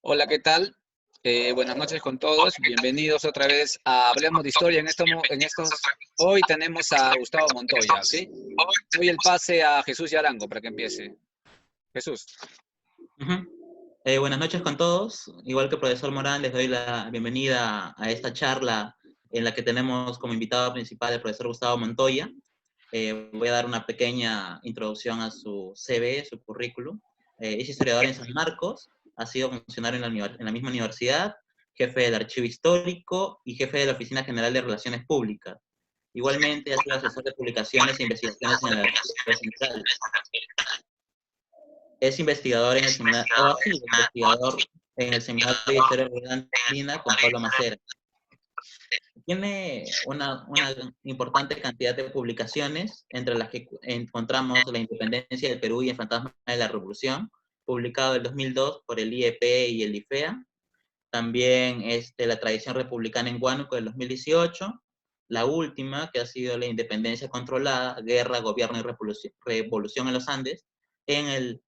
Hola, ¿qué tal? Buenas noches con todos. Bienvenidos otra vez a Hablemos de Historia. Hoy tenemos a Gustavo Montoya, ¿sí? Doy el pase a Jesús Yarango para que empiece. Jesús. Ujú. Buenas noches con todos. Igual que el profesor Morán, les doy la bienvenida a esta charla en la que tenemos como invitado principal el profesor Gustavo Montoya. Voy a dar una pequeña introducción a su CV, su currículum. Es historiador en San Marcos, ha sido funcionario en la misma universidad, jefe del archivo histórico y jefe de la Oficina General de Relaciones Públicas. Igualmente ha sido asesor de publicaciones e investigaciones en el Archivo Central. Es investigador en el seminario, o ha sido investigador en el Seminario de Historia Rural Andina con Pablo Macera. Tiene una importante cantidad de publicaciones, entre las que encontramos La Independencia del Perú y el Fantasma de la Revolución, publicado en 2002 por el IEP y el IFEA. También La Tradición Republicana en Huánuco del 2018. La última, que ha sido La Independencia Controlada, Guerra, Gobierno y Revolución en los Andes,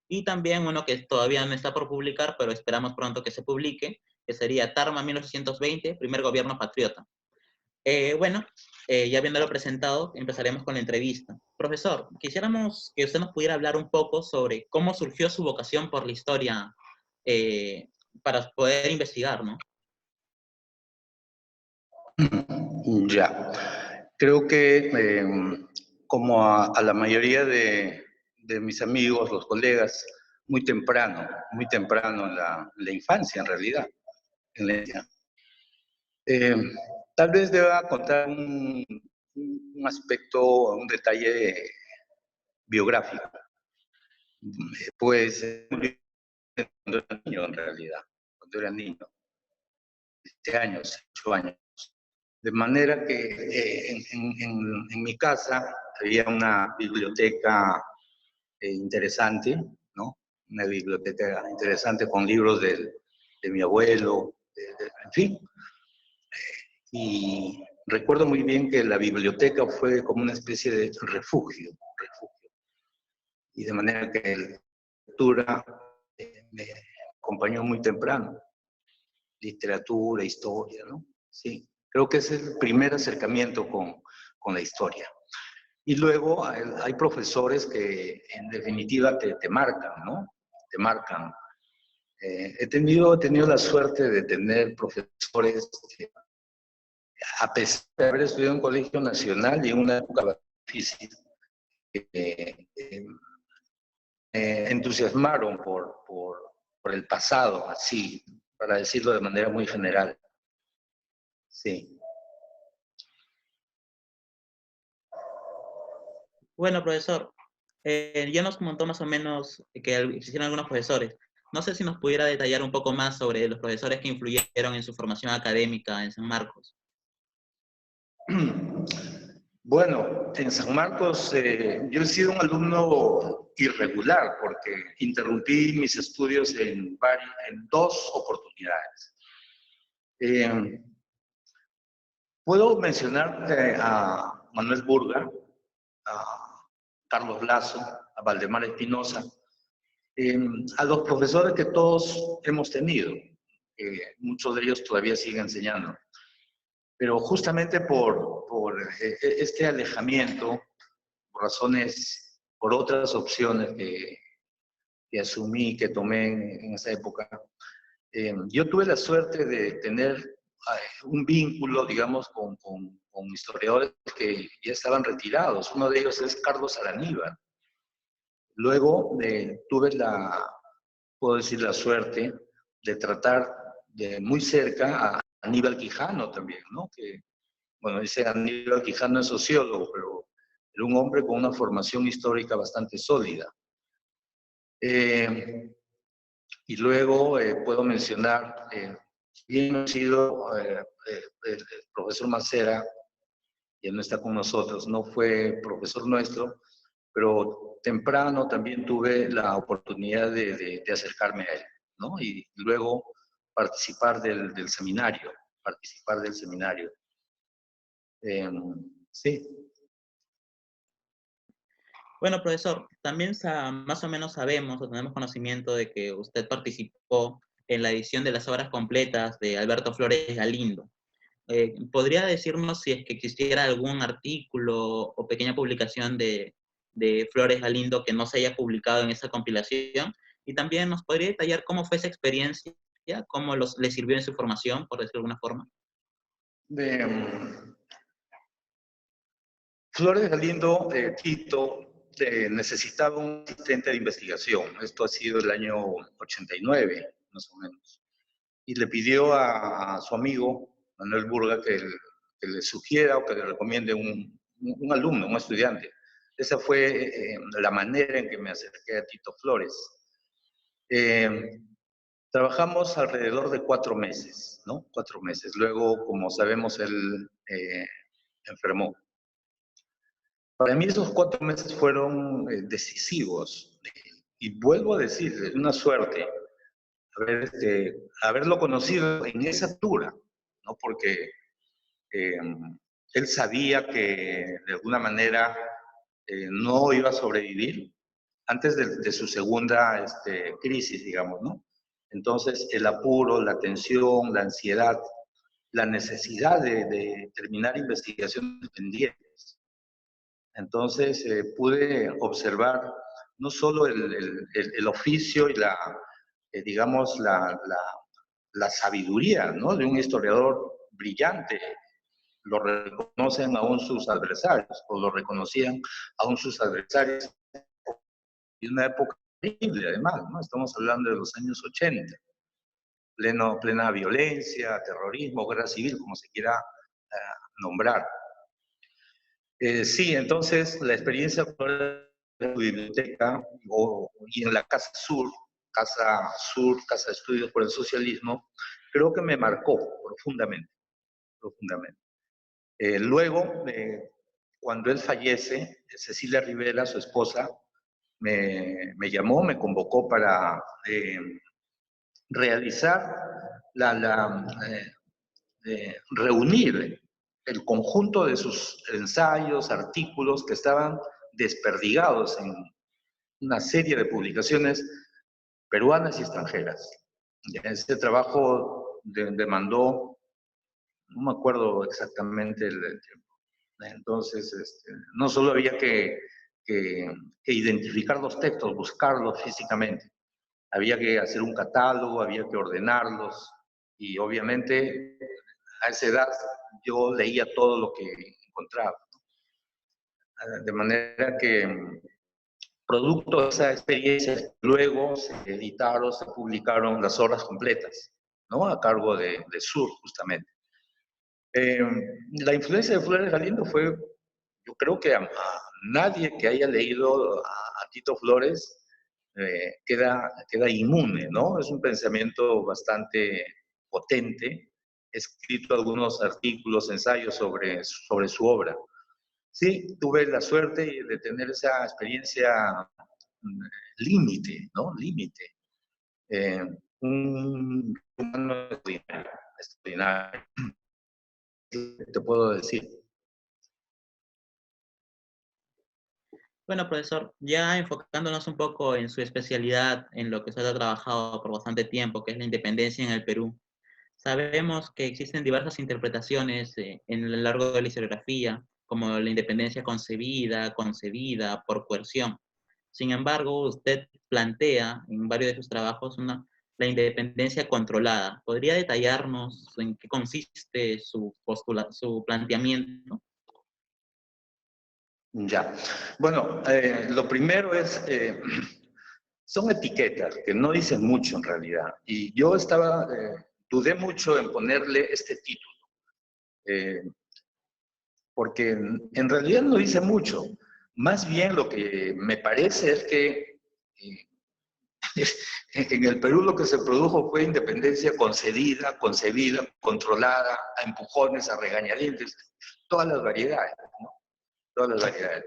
y también uno que todavía no está por publicar, pero esperamos pronto que se publique, que sería Tarma 1920, Primer Gobierno Patriota. Ya habiéndolo presentado, empezaremos con la entrevista. Profesor, quisiéramos que usted nos pudiera hablar un poco sobre cómo surgió su vocación por la historia para poder investigar, ¿no? Ya, creo que como a la mayoría de mis amigos, los colegas, muy temprano en la infancia en realidad. Eh, Tal vez deba contar un aspecto, un detalle biográfico. Pues cuando era niño en realidad, cuando era niño, 7 años, 8 años. De manera que en mi casa había una biblioteca interesante, ¿no? Una biblioteca interesante con libros de mi abuelo, en fin. Y recuerdo muy bien que la biblioteca fue como una especie de refugio. Y de manera que la lectura me acompañó muy temprano. Literatura, historia, ¿no? Sí, creo que es el primer acercamiento con la historia. Y luego hay profesores que en definitiva te marcan, ¿no? Te marcan. He tenido la suerte de tener profesores que, a pesar de haber estudiado en un colegio nacional y en una época difícil, entusiasmaron por el pasado, así, para decirlo de manera muy general. Sí. Bueno, profesor, ya nos comentó más o menos que existieron algunos profesores. No sé si nos pudiera detallar un poco más sobre los profesores que influyeron en su formación académica en San Marcos. Bueno, en San Marcos yo he sido un alumno irregular porque interrumpí mis estudios en 2 oportunidades. Puedo mencionar a Manuel Burga, a Carlos Lazo, a Valdemar Espinosa, a los profesores que todos hemos tenido. Muchos de ellos todavía siguen enseñando. Pero justamente por este alejamiento, por razones, por otras opciones que asumí, que tomé en esa época, yo tuve la suerte de tener un vínculo, digamos, con historiadores que ya estaban retirados. Uno de ellos es Carlos Araníbar. Luego tuve puedo decir, la suerte de tratar de muy cerca a Aníbal Quijano también, ¿no? Que, bueno, ese Aníbal Quijano es sociólogo, pero era un hombre con una formación histórica bastante sólida. Y luego puedo mencionar, bien ha sido el profesor Macera, ya no está con nosotros, no fue profesor nuestro, pero temprano también tuve la oportunidad de acercarme a él, ¿no? Y luego participar del seminario, Sí. Bueno, profesor, también más o menos sabemos o tenemos conocimiento de que usted participó en la edición de las obras completas de Alberto Flores Galindo. ¿Podría decirnos si es que existiera algún artículo o pequeña publicación de Flores Galindo que no se haya publicado en esa compilación? Y también nos podría detallar cómo fue esa experiencia, cómo le sirvió en su formación, por decirlo de alguna forma. Flores Galindo, Tito, necesitaba un asistente de investigación. Esto ha sido el año 89, más o menos. Y le pidió a su amigo, Manuel Burga, que le sugiera o que le recomiende un alumno, un estudiante. Esa fue la manera en que me acerqué a Tito Flores. Trabajamos alrededor de 4 meses, ¿no? 4 meses. Luego, como sabemos, él enfermó. Para mí esos 4 meses fueron decisivos. Y vuelvo a decir, es una suerte haberlo conocido en esa altura, ¿no? Porque él sabía que de alguna manera no iba a sobrevivir antes de su segunda crisis, digamos, ¿no? Entonces, el apuro, la tensión, la ansiedad, la necesidad de terminar investigaciones pendientes. Entonces, pude observar no solo el oficio y digamos, la sabiduría, ¿no?, de un historiador brillante. Lo reconocen aún sus adversarios, o lo reconocían aún sus adversarios. Y una época terrible, además, ¿no? Estamos hablando de los años 80. Plena violencia, terrorismo, guerra civil, como se quiera nombrar. Sí, entonces la experiencia en la biblioteca y en la Casa de Estudios por el Socialismo, creo que me marcó profundamente. Luego, cuando él fallece, Cecilia Rivera, su esposa, me llamó, me convocó para realizar reunir el conjunto de sus ensayos, artículos que estaban desperdigados en una serie de publicaciones peruanas y extranjeras. Este trabajo demandó, no me acuerdo exactamente el tiempo. Entonces, no solo había que identificar los textos, buscarlos físicamente, había que hacer un catálogo, había que ordenarlos, y obviamente a esa edad yo leía todo lo que encontraba. De manera que, producto de esa experiencia, luego se editaron, se publicaron las obras completas, ¿no?, a cargo de Sur, justamente. La influencia de Flores Galindo fue, yo creo que a nadie que haya leído a Tito Flores queda inmune, ¿no? Es un pensamiento bastante potente. He escrito algunos artículos, ensayos sobre su obra. Sí, tuve la suerte de tener esa experiencia límite, ¿no? Límite. Un humano extraordinario, te puedo decir. Bueno, profesor, ya enfocándonos un poco en su especialidad, en lo que usted ha trabajado por bastante tiempo, que es la independencia en el Perú, sabemos que existen diversas interpretaciones en lo largo de la historiografía, como la independencia concebida por coerción. Sin embargo, usted plantea en varios de sus trabajos la independencia controlada. ¿Podría detallarnos en qué consiste su planteamiento? Ya. Bueno, lo primero es, son etiquetas que no dicen mucho en realidad. Y yo dudé mucho en ponerle este título, porque en realidad no dice mucho. Más bien lo que me parece es que en el Perú lo que se produjo fue independencia concebida, controlada, a empujones, a regañadientes, todas las variedades, ¿no? Todas las variedades.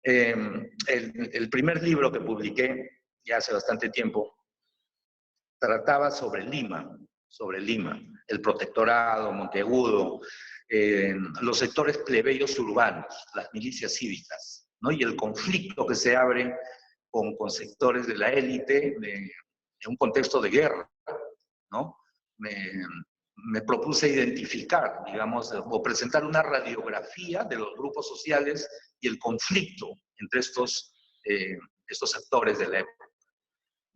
El primer libro que publiqué, ya hace bastante tiempo, trataba sobre Lima, el protectorado, Monteagudo, los sectores plebeyos urbanos, las milicias cívicas, ¿no? Y el conflicto que se abre con sectores de la élite en un contexto de guerra, ¿no? Me propuse identificar, digamos, o presentar una radiografía de los grupos sociales y el conflicto entre estos actores de la época.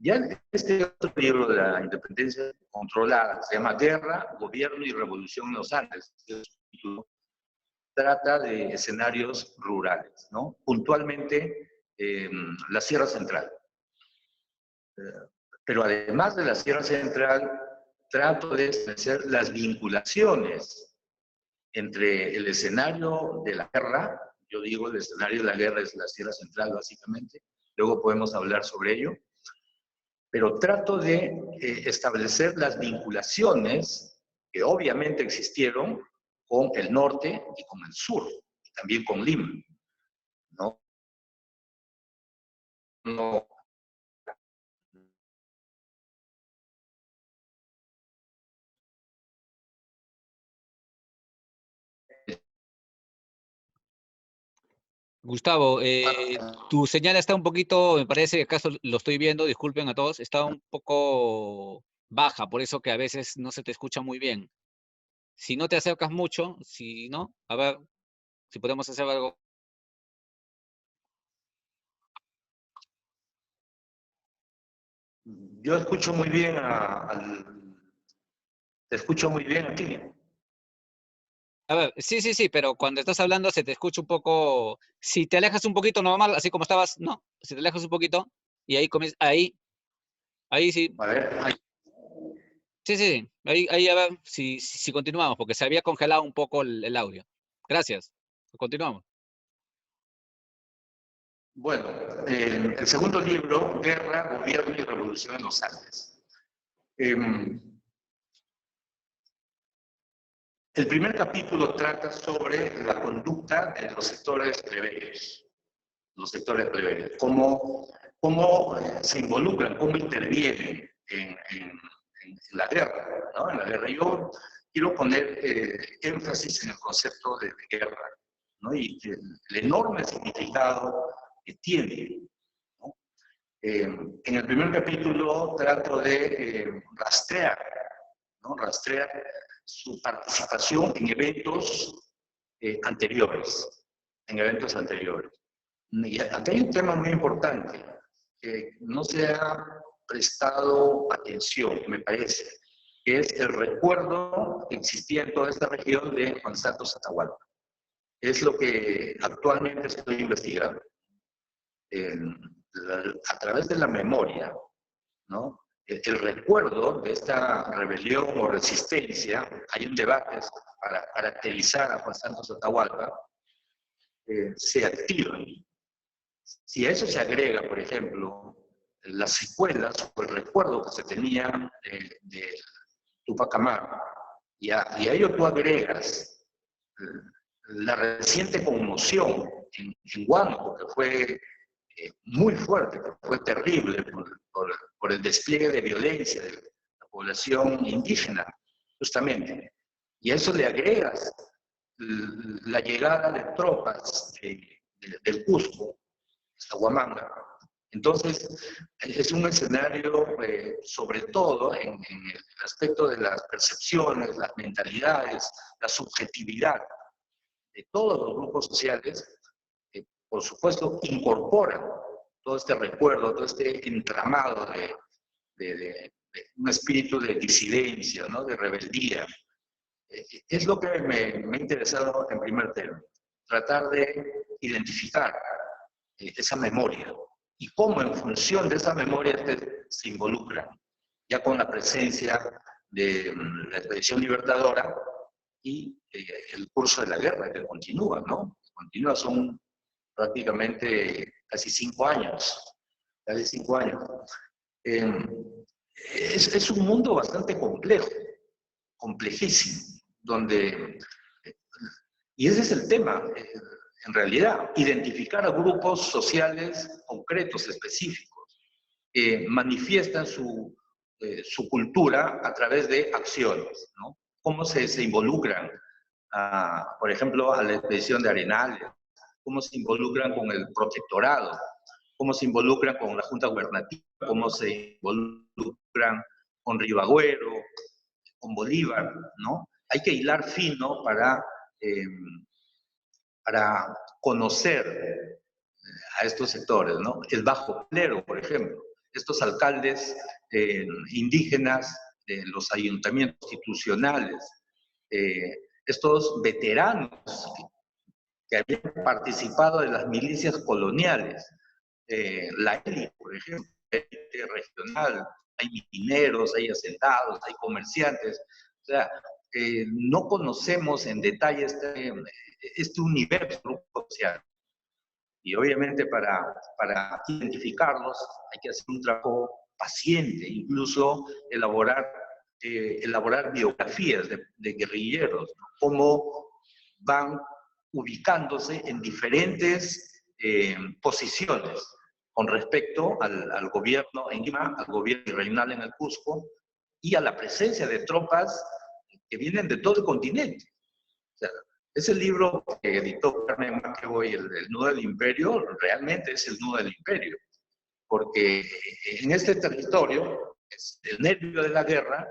Ya en este otro libro de la independencia controlada, se llama Guerra, Gobierno y Revolución en los Andes. Trata de escenarios rurales, ¿no? Puntualmente, la Sierra Central. Pero además de la Sierra Central, trato de establecer las vinculaciones entre el escenario de la guerra, yo digo el escenario de la guerra es la Sierra Central básicamente, luego podemos hablar sobre ello, pero trato de establecer las vinculaciones que obviamente existieron con el norte y con el sur, y también con Lima, ¿no? No. Gustavo, tu señal está un poquito, me parece que acaso lo estoy viendo, disculpen a todos, está un poco baja, por eso que a veces no se te escucha muy bien. Si no te acercas mucho, si no, a ver si podemos hacer algo. Yo escucho muy bien te escucho muy bien aquí. A ver, sí, sí, sí, pero cuando estás hablando se te escucha un poco, si te alejas un poquito normal, así como estabas, no, si te alejas un poquito y ahí comienza, ahí sí, A ver, ahí. sí, sí, ahí a ver si continuamos, porque se había congelado un poco el audio. Gracias, continuamos. Bueno, el segundo libro, Guerra, Gobierno y Revolución en los Andes. El primer capítulo trata sobre la conducta de los sectores plebeyos. Cómo se involucran, cómo intervienen en la guerra, ¿no? En la guerra. Yo quiero poner énfasis en el concepto de guerra, ¿no? Y el enorme significado que tiene, ¿no? En el primer capítulo trato de rastrear, ¿no? Rastrear su participación en eventos anteriores, Y aquí hay un tema muy importante que no se ha prestado atención, me parece, que es el recuerdo que existía en toda esta región de Juan Santos Atahualpa. Es lo que actualmente estoy investigando. A través de la memoria, ¿no? El recuerdo de esta rebelión o resistencia, hay un debate para caracterizar a Juan Santos Atahualpa, se activa. Si a eso se agrega, por ejemplo, las secuelas o el recuerdo que se tenía de Tupac Amaru, y a ello tú agregas la reciente conmoción en Huánuco, que fue muy fuerte, que fue terrible por el despliegue de violencia de la población indígena, justamente. Y a eso le agregas la llegada de tropas del Cusco, hasta Huamanga. Entonces, es un escenario, sobre todo, en el aspecto de las percepciones, las mentalidades, la subjetividad de todos los grupos sociales, por supuesto, incorporan todo este recuerdo, todo este entramado de un espíritu de disidencia, ¿no? De rebeldía. Es lo que me ha interesado en primer término, tratar de identificar esa memoria y cómo en función de esa memoria se involucran, ya con la presencia de la expedición libertadora y el curso de la guerra que continúa, ¿no? Continúa, son prácticamente casi 5 años, casi 5 años. Es un mundo bastante complejo, complejísimo, donde, y ese es el tema, en realidad, identificar a grupos sociales concretos, específicos, que manifiestan su cultura a través de acciones, ¿no? Cómo se involucran, por ejemplo, a la expedición de Arenales, cómo se involucran con el protectorado, cómo se involucran con la Junta Gubernativa, cómo se involucran con Ribagüero, con Bolívar, ¿no? Hay que hilar fino para conocer a estos sectores, ¿no? El bajo clero, por ejemplo, estos alcaldes indígenas de los ayuntamientos institucionales, estos veteranos que habían participado de las milicias coloniales, la élite, por ejemplo, la élite regional, hay mineros, hay asentados, hay comerciantes, o sea, no conocemos en detalle este universo social. Y obviamente para identificarlos hay que hacer un trabajo paciente, incluso elaborar biografías de guerrilleros, ¿no? Cómo van ubicándose en diferentes posiciones con respecto al gobierno en Lima, al gobierno regional en el Cusco y a la presencia de tropas que vienen de todo el continente. O sea, ese libro que editó Carmen McEvoy, el Nudo del Imperio, realmente es el Nudo del Imperio, porque en este territorio, el nervio de la guerra,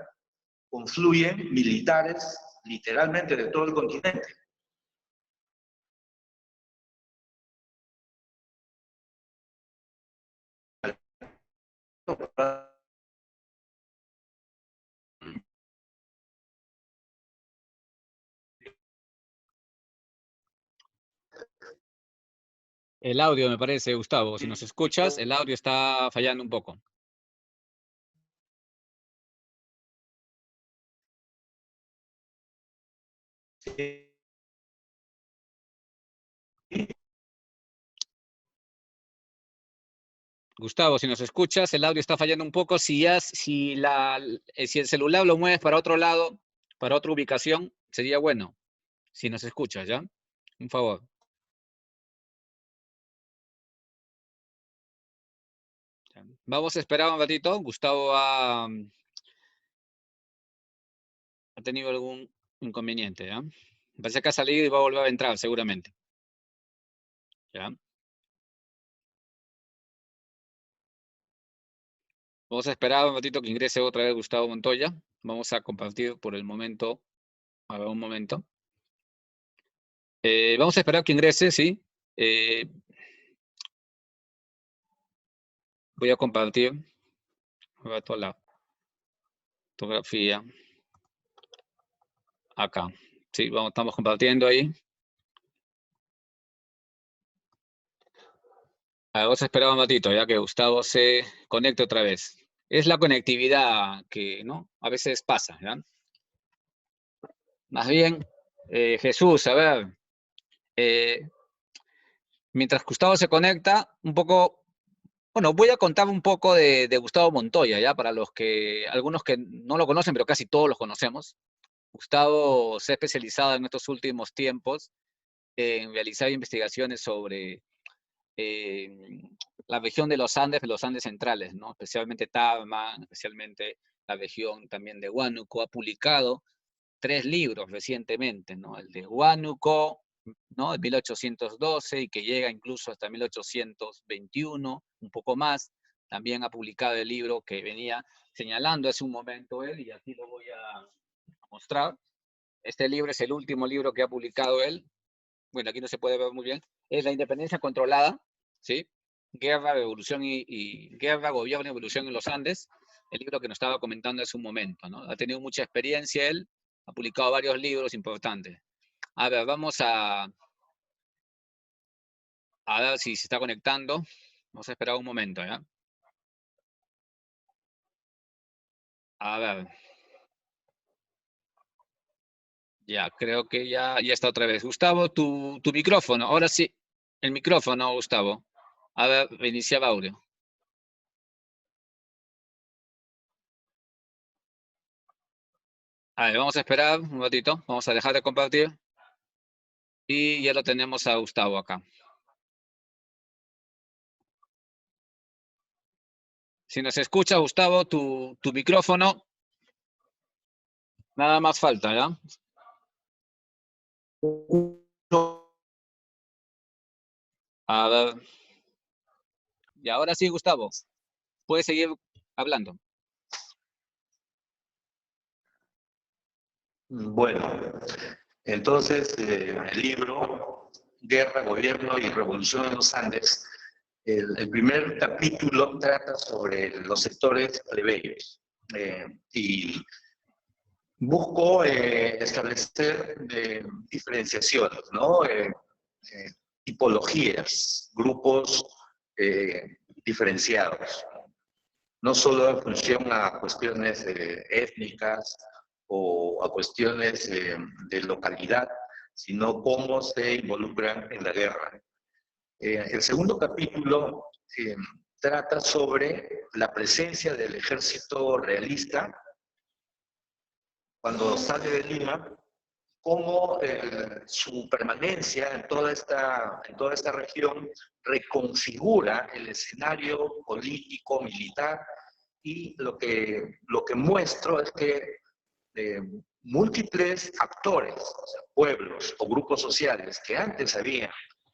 confluyen militares literalmente de todo el continente. El audio me parece, Gustavo. Si nos escuchas, el audio está fallando un poco. Gustavo, si nos escuchas, el audio está fallando un poco. Si el celular lo mueves para otro lado, para otra ubicación, sería bueno. Si nos escuchas, ¿ya? Un favor. Vamos a esperar un ratito. Gustavo ha tenido algún inconveniente, ¿ya? Parece que ha salido y va a volver a entrar, seguramente. ¿Ya? Vamos a esperar un ratito que ingrese otra vez Gustavo Montoya. Vamos a compartir por el momento. A ver, un momento. Vamos a esperar que ingrese, sí. Voy a compartir toda la fotografía acá. Sí, estamos compartiendo ahí. Vamos a esperar un ratito ya que Gustavo se conecte otra vez. Es la conectividad que, ¿no? A veces pasa, ¿ya? Más bien, Jesús, a ver, mientras Gustavo se conecta, un poco, bueno, voy a contar un poco de Gustavo Montoya, ¿ya? Para algunos que no lo conocen, pero casi todos los conocemos. Gustavo se ha especializado en estos últimos tiempos en realizar investigaciones sobre la región de los Andes centrales, ¿no? Especialmente Tarma, especialmente la región también de Huánuco. Ha publicado 3 libros recientemente, ¿no? El de Huánuco, ¿no? De 1812 y que llega incluso hasta 1821, un poco más. También ha publicado el libro que venía señalando hace un momento él, y aquí lo voy a mostrar. Este libro es el último libro que ha publicado él. Bueno, aquí no se puede ver muy bien. Es La Independencia Controlada, ¿sí? Guerra, Revolución Guerra, Gobierno y Evolución en los Andes. El libro que nos estaba comentando hace un momento, ¿no? Ha tenido mucha experiencia él, ha publicado varios libros importantes. A ver, vamos a ver si se está conectando. Vamos a esperar un momento, ¿ya? A ver. Ya, creo que ya está otra vez. Gustavo, tu micrófono. Ahora sí, el micrófono, Gustavo. A ver, reiniciar audio. A ver, vamos a esperar un ratito. Vamos a dejar de compartir. Y ya lo tenemos a Gustavo acá. Si nos escucha, Gustavo, tu micrófono. Nada más falta, ¿ya? A ver. Y ahora sí, Gustavo. Puedes seguir hablando. Bueno, entonces el libro Guerra, Gobierno y Revolución en los Andes, el primer capítulo trata sobre los sectores plebeyos y busco establecer diferenciaciones, ¿no? Tipologías, grupos diferenciados, no solo en función a cuestiones étnicas o a cuestiones de localidad, sino cómo se involucran en la guerra. El segundo capítulo trata sobre la presencia del ejército realista cuando sale de Lima, cómo su permanencia en toda esta región reconfigura el escenario político, militar, y lo que muestro es que múltiples actores, o sea, pueblos o grupos sociales que antes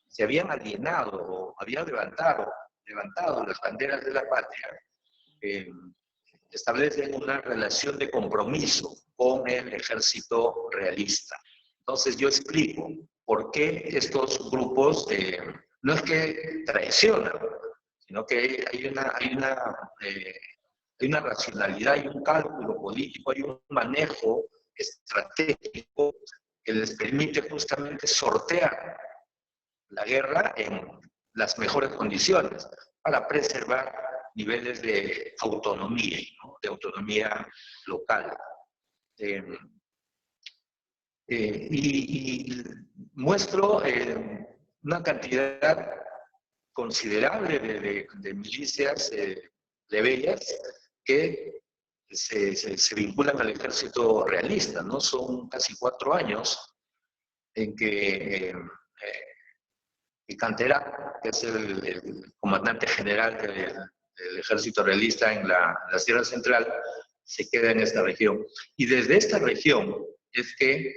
se habían alienado o habían levantado las banderas de la patria, establecen una relación de compromiso con el ejército realista. Entonces yo explico por qué estos grupos no es que traicionan, sino que hay una racionalidad, hay un cálculo político, hay un manejo estratégico que les permite justamente sortear la guerra en las mejores condiciones para preservar niveles de autonomía, ¿no? De autonomía local. Y muestro una cantidad considerable de milicias plebeyas que se vinculan al ejército realista, ¿no? Son casi 4 años en que Cantera, que es el comandante general del ejército realista en la Sierra Central, se queda en esta región. Y desde esta región es que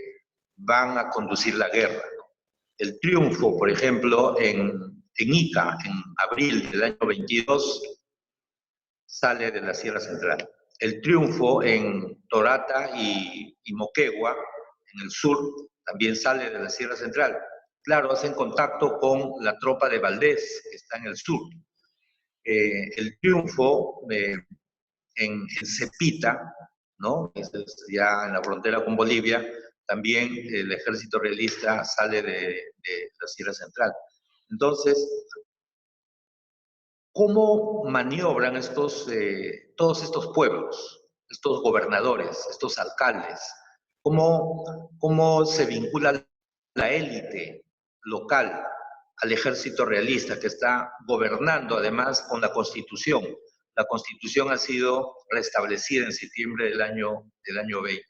van a conducir la guerra. El triunfo, por ejemplo, en Ica, en abril del año 22, sale de la Sierra Central. El triunfo en Torata y Moquegua, en el sur, también sale de la Sierra Central. Claro, hacen contacto con la tropa de Valdés, que está en el sur. El triunfo en Cepita, ¿no? Ya en la frontera con Bolivia, también el ejército realista sale de la Sierra Central. Entonces, ¿cómo maniobran todos estos pueblos, estos gobernadores, estos alcaldes? ¿Cómo se vincula la élite local al ejército realista que está gobernando además con la Constitución? La Constitución ha sido restablecida en septiembre del año 20.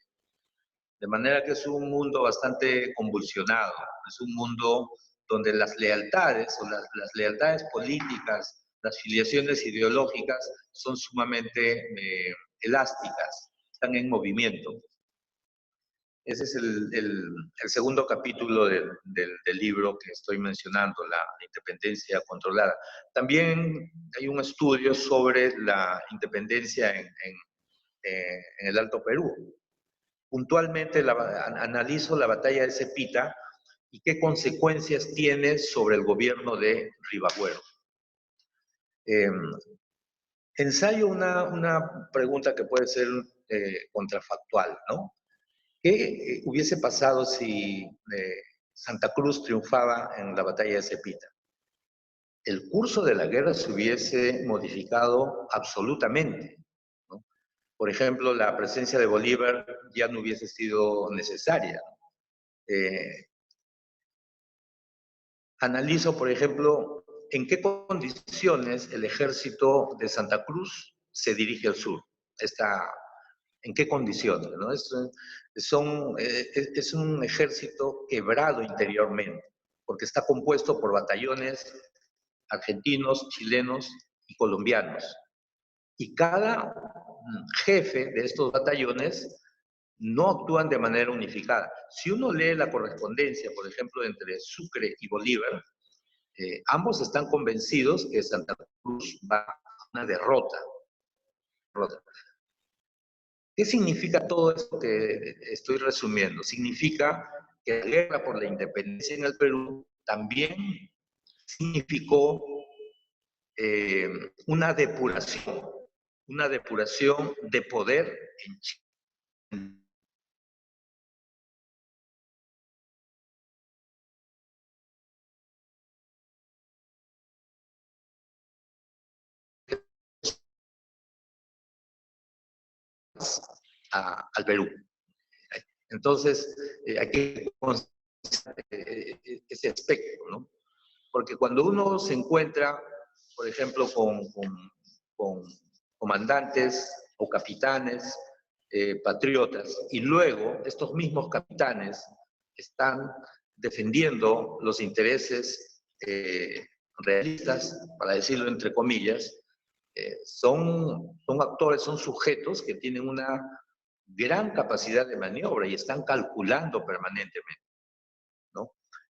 De manera que es un mundo bastante convulsionado, es un mundo donde las lealtades o las lealtades políticas, las filiaciones ideológicas son sumamente elásticas, están en movimiento. Ese es el segundo capítulo del libro que estoy mencionando, la independencia controlada. También hay un estudio sobre la independencia en el Alto Perú. Puntualmente analizo la batalla de Cepita y qué consecuencias tiene sobre el gobierno de Ribagüero. Ensayo una pregunta que puede ser contrafactual, ¿no? ¿Qué hubiese pasado si Santa Cruz triunfaba en la batalla de Cepita? El curso de la guerra se hubiese modificado absolutamente, ¿no? Por ejemplo, la presencia de Bolívar ya no hubiese sido necesaria. Analizo, por ejemplo, en qué condiciones el ejército de Santa Cruz se dirige al sur. ¿En qué condiciones? ¿No? Es un ejército quebrado interiormente, porque está compuesto por batallones argentinos, chilenos y colombianos. Y cada jefe de estos batallones no actúan de manera unificada. Si uno lee la correspondencia, por ejemplo, entre Sucre y Bolívar, ambos están convencidos que Santa Cruz va a una derrota. ¿Qué significa todo esto que estoy resumiendo? Significa que la guerra por la independencia en el Perú también significó una depuración de poder en Chile. Al Perú. Entonces, hay que considerar ese aspecto, ¿no? Porque cuando uno se encuentra, por ejemplo, con comandantes o capitanes patriotas, y luego estos mismos capitanes están defendiendo los intereses realistas, para decirlo entre comillas, son actores, son sujetos que tienen una gran capacidad de maniobra y están calculando permanentemente, ¿no?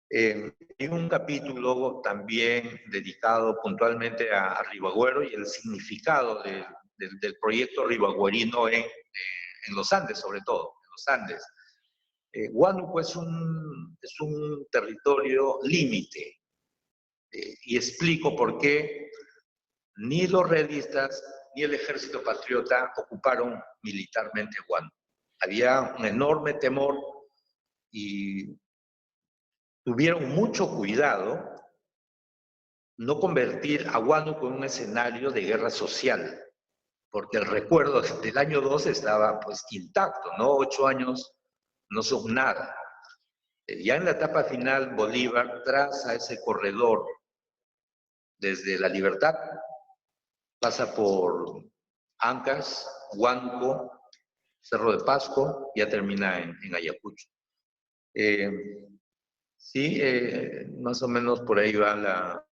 Hay un capítulo también dedicado puntualmente a Ribagüero y el significado del proyecto ribagüerino en los Andes, sobre todo, en los Andes. Huánuco es un territorio límite, y explico por qué ni los realistas ni el ejército patriota ocuparon militarmente Huánuco. Había un enorme temor y tuvieron mucho cuidado no convertir a Huánuco en un escenario de guerra social, porque el recuerdo del año 2 estaba pues intacto, ¿no? 8 años no son nada. Ya en la etapa final, Bolívar traza ese corredor desde La Libertad, pasa por Ancas, Huánuco, Cerro de Pasco, ya termina en Ayacucho. Sí, más o menos por ahí va la...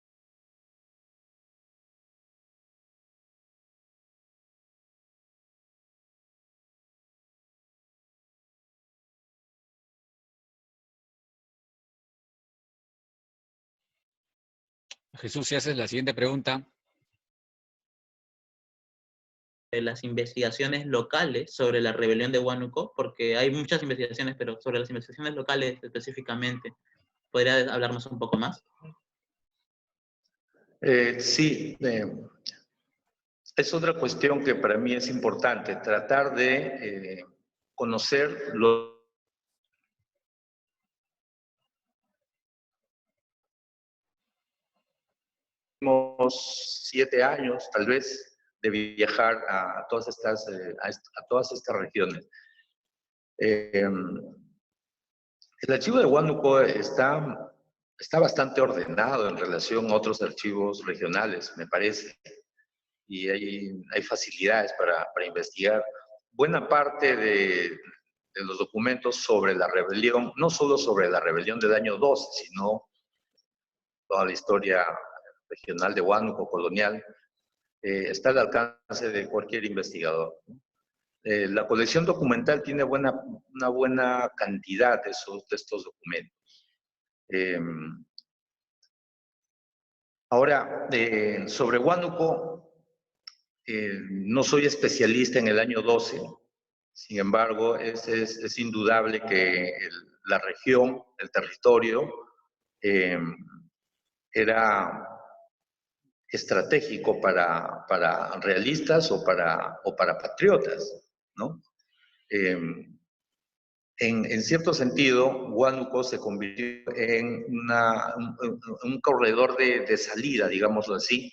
Jesús, si haces la siguiente pregunta. Las investigaciones locales sobre la rebelión de Huánuco, porque hay muchas investigaciones, pero sobre las investigaciones locales específicamente, ¿podría hablarnos un poco más? Sí, es otra cuestión que para mí es importante, tratar de conocer los 7 años, tal vez, de viajar a todas estas regiones. El archivo de Huánuco está bastante ordenado en relación a otros archivos regionales, me parece, y hay facilidades para investigar. Buena parte de los documentos sobre la rebelión, no solo sobre la rebelión del año 12, sino toda la historia regional de Huánuco, colonial, está al alcance de cualquier investigador. La colección documental tiene una buena cantidad de estos documentos. Ahora, sobre Huánuco, no soy especialista en el año 12, sin embargo, es indudable que la región, el territorio, era estratégico para realistas o para patriotas, ¿no? En cierto sentido, Huánuco se convirtió en un corredor de salida, digámoslo así,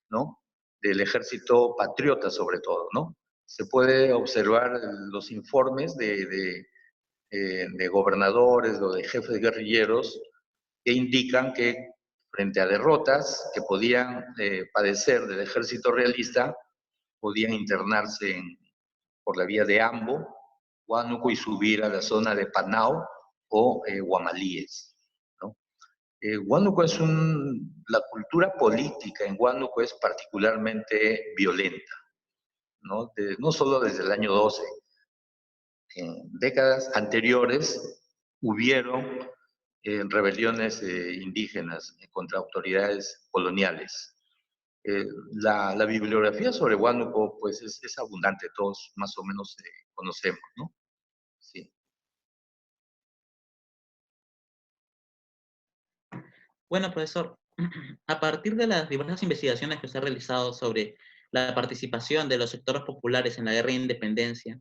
¿no? Del ejército patriota sobre todo, ¿no? Se puede observar los informes de gobernadores o de jefes guerrilleros que indican que frente a derrotas que podían padecer del ejército realista, podían internarse por la vía de Ambo, Huánuco, y subir a la zona de Panao o Guamalíes, ¿no? Huánuco la cultura política en Huánuco es particularmente violenta, ¿no? No solo desde el año 12. En décadas anteriores hubieron rebeliones indígenas contra autoridades coloniales. La bibliografía sobre Huánuco pues es abundante, todos más o menos conocemos, ¿no? Sí. Bueno, profesor, a partir de las diversas investigaciones que usted ha realizado sobre la participación de los sectores populares en la guerra de independencia,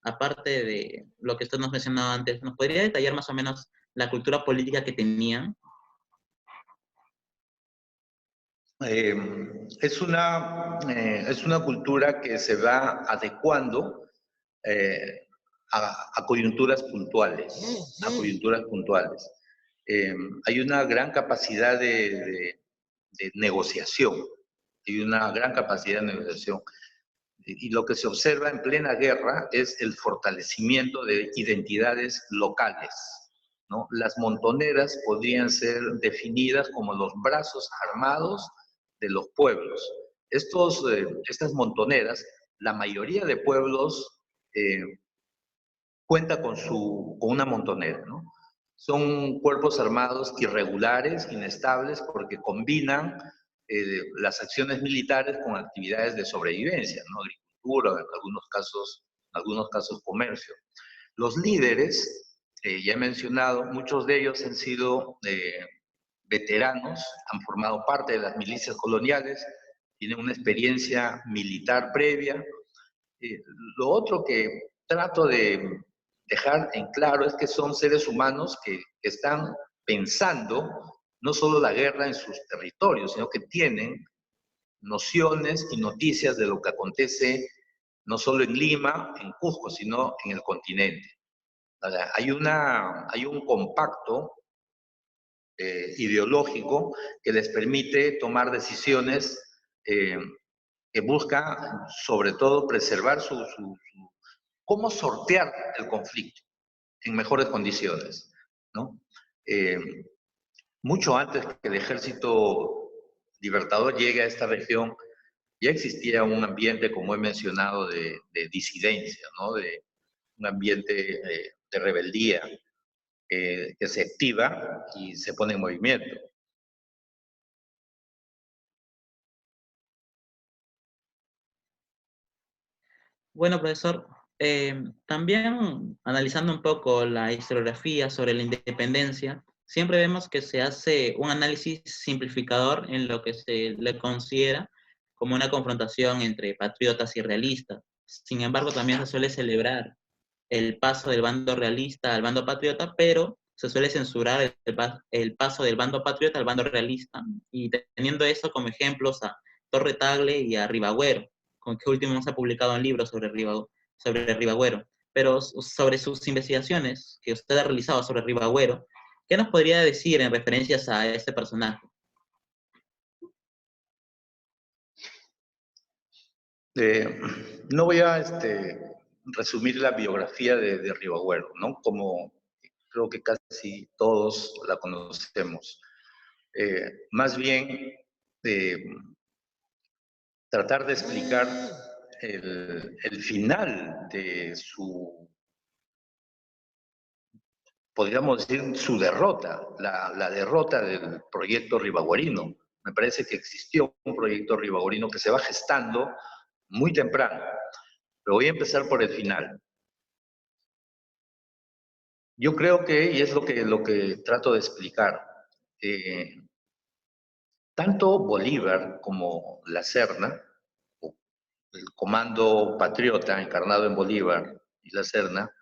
aparte de lo que usted nos mencionaba antes, ¿nos podría detallar más o menos la cultura política que tenían? Es una cultura que se va adecuando a coyunturas puntuales, hay una gran capacidad de negociación, y lo que se observa en plena guerra es el fortalecimiento de identidades locales, ¿no? Las montoneras podrían ser definidas como los brazos armados de los pueblos. Estas montoneras, la mayoría de pueblos cuenta con una montonera, ¿no? Son cuerpos armados irregulares, inestables, porque combinan las acciones militares con actividades de sobrevivencia, ¿no? Agricultura, en algunos casos comercio. Los líderes, ya he mencionado, muchos de ellos han sido veteranos, han formado parte de las milicias coloniales, tienen una experiencia militar previa. Lo otro que trato de dejar en claro es que son seres humanos que están pensando no solo la guerra en sus territorios, sino que tienen nociones y noticias de lo que acontece no solo en Lima, en Cusco, sino en el continente. Hay un compacto ideológico que les permite tomar decisiones que busca, sobre todo, preservar cómo sortear el conflicto en mejores condiciones, ¿no? Mucho antes que el ejército libertador llegue a esta región, ya existía un ambiente, como he mencionado, de disidencia, ¿no? De un ambiente de rebeldía que se activa y se pone en movimiento. Bueno, profesor, también analizando un poco la historiografía sobre la independencia, siempre vemos que se hace un análisis simplificador en lo que se le considera como una confrontación entre patriotas y realistas. Sin embargo, también se suele celebrar el paso del bando realista al bando patriota, pero se suele censurar el paso del bando patriota al bando realista, y teniendo eso como ejemplos a Torre Tagle y a Ribagüero, con que último se ha publicado un libro sobre Ribagüero. Pero sobre sus investigaciones que usted ha realizado sobre Ribagüero, ¿qué nos podría decir en referencias a este personaje? No voy a resumir la biografía de Ribagüero, ¿no? Como creo que casi todos la conocemos. Más bien, tratar de explicar el final de podríamos decir, su derrota, la derrota del proyecto ribagorino. Me parece que existió un proyecto ribagorino que se va gestando muy temprano, pero voy a empezar por el final. Yo creo que, y es lo que trato de explicar, tanto Bolívar como la Serna, el comando patriota encarnado en Bolívar y la Serna,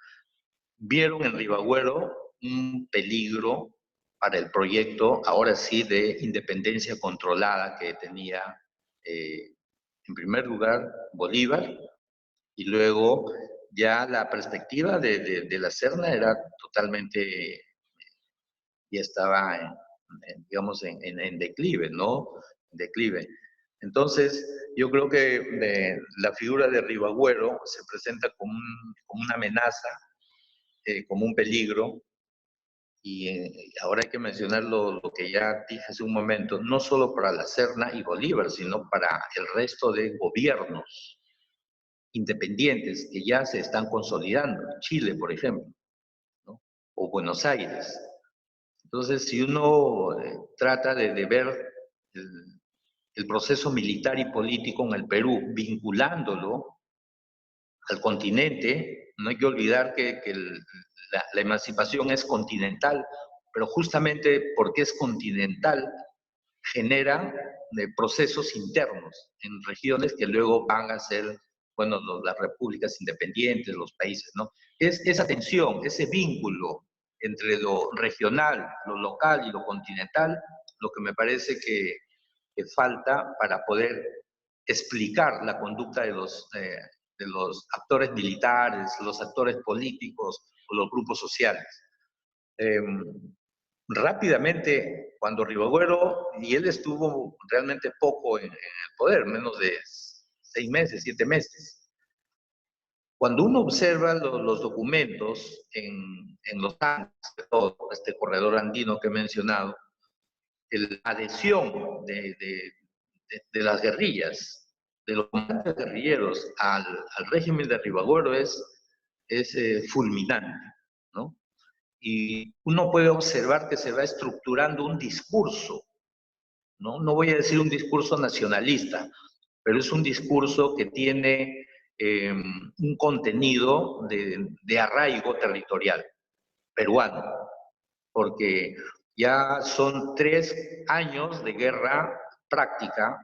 vieron en Ribagüero un peligro para el proyecto, ahora sí, de independencia controlada que tenía, en primer lugar, Bolívar, y luego ya la perspectiva de la Serna era totalmente, ya estaba, digamos, en declive, ¿no? En declive. Entonces, yo creo que la figura de Ribagüero se presenta como una amenaza, como un peligro, y ahora hay que mencionar lo que ya dije hace un momento, no solo para la Serna y Bolívar, sino para el resto de gobiernos independientes que ya se están consolidando, Chile, por ejemplo, ¿no? O Buenos Aires. Entonces, si uno trata de ver el proceso militar y político en el Perú, vinculándolo al continente, no hay que olvidar que la emancipación es continental, pero justamente porque es continental, genera procesos internos en regiones que luego van a ser, bueno, las repúblicas independientes, los países, ¿no? Es esa tensión, ese vínculo entre lo regional, lo local y lo continental, lo que me parece que falta para poder explicar la conducta de los actores militares, los actores políticos o los grupos sociales. Rápidamente, cuando Ribagüero, y él estuvo realmente poco en el poder, menos de 6 meses, 7 meses, cuando uno observa los documentos en los Andes, de todo este corredor andino que he mencionado, la adhesión de las guerrillas, de los comandantes guerrilleros al régimen de Ribagüero es fulminante, ¿no? Y uno puede observar que se va estructurando un discurso, ¿no? No voy a decir un discurso nacionalista, pero es un discurso que tiene un contenido de arraigo territorial peruano, porque ya son 3 años de guerra práctica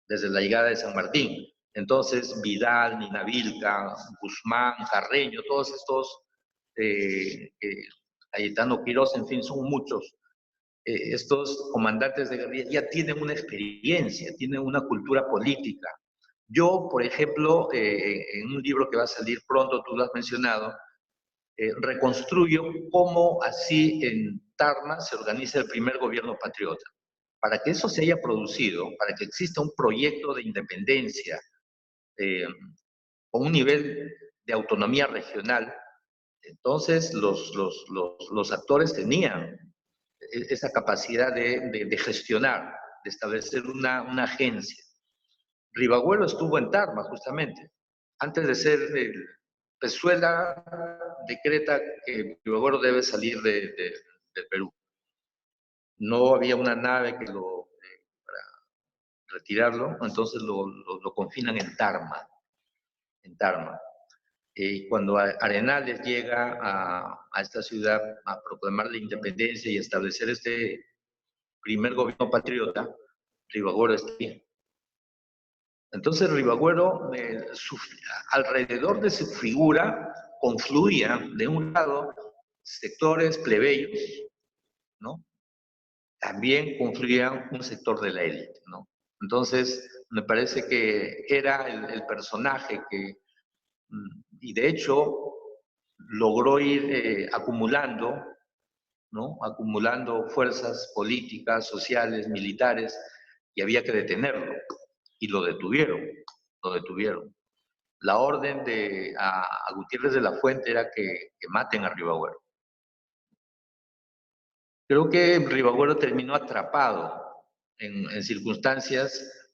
desde la llegada de San Martín. Entonces, Vidal, Ninavilca, Guzmán, Carreño, todos estos, Cayetano Quirós, en fin, son muchos. Estos comandantes de guerrilla ya tienen una experiencia, tienen una cultura política. Yo, por ejemplo, en un libro que va a salir pronto, tú lo has mencionado, reconstruyo cómo así en Tarma se organiza el primer gobierno patriota. Para que eso se haya producido, para que exista un proyecto de independencia con un nivel de autonomía regional, entonces los actores tenían esa capacidad de gestionar, de establecer una agencia. Ribagüero estuvo en Tarma, justamente. Antes de ser Pezuela, decreta que Ribagüero debe salir del Perú. No había una nave para retirarlo, entonces lo confinan en Tarma. Cuando Arenales llega a esta ciudad a proclamar la independencia y establecer este primer gobierno patriota, Ribagüero está bien. Entonces Ribagüero, alrededor de su figura, confluían, de un lado, sectores plebeyos, ¿no? También confluía un sector de la élite, ¿no? Entonces, me parece que era el personaje que, y de hecho, logró ir acumulando, ¿no? Acumulando fuerzas políticas, sociales, militares, y había que detenerlo. Y lo detuvieron, lo detuvieron. La orden a Gutiérrez de la Fuente era que maten a Ribagüero. Creo que Ribagüero terminó atrapado en circunstancias,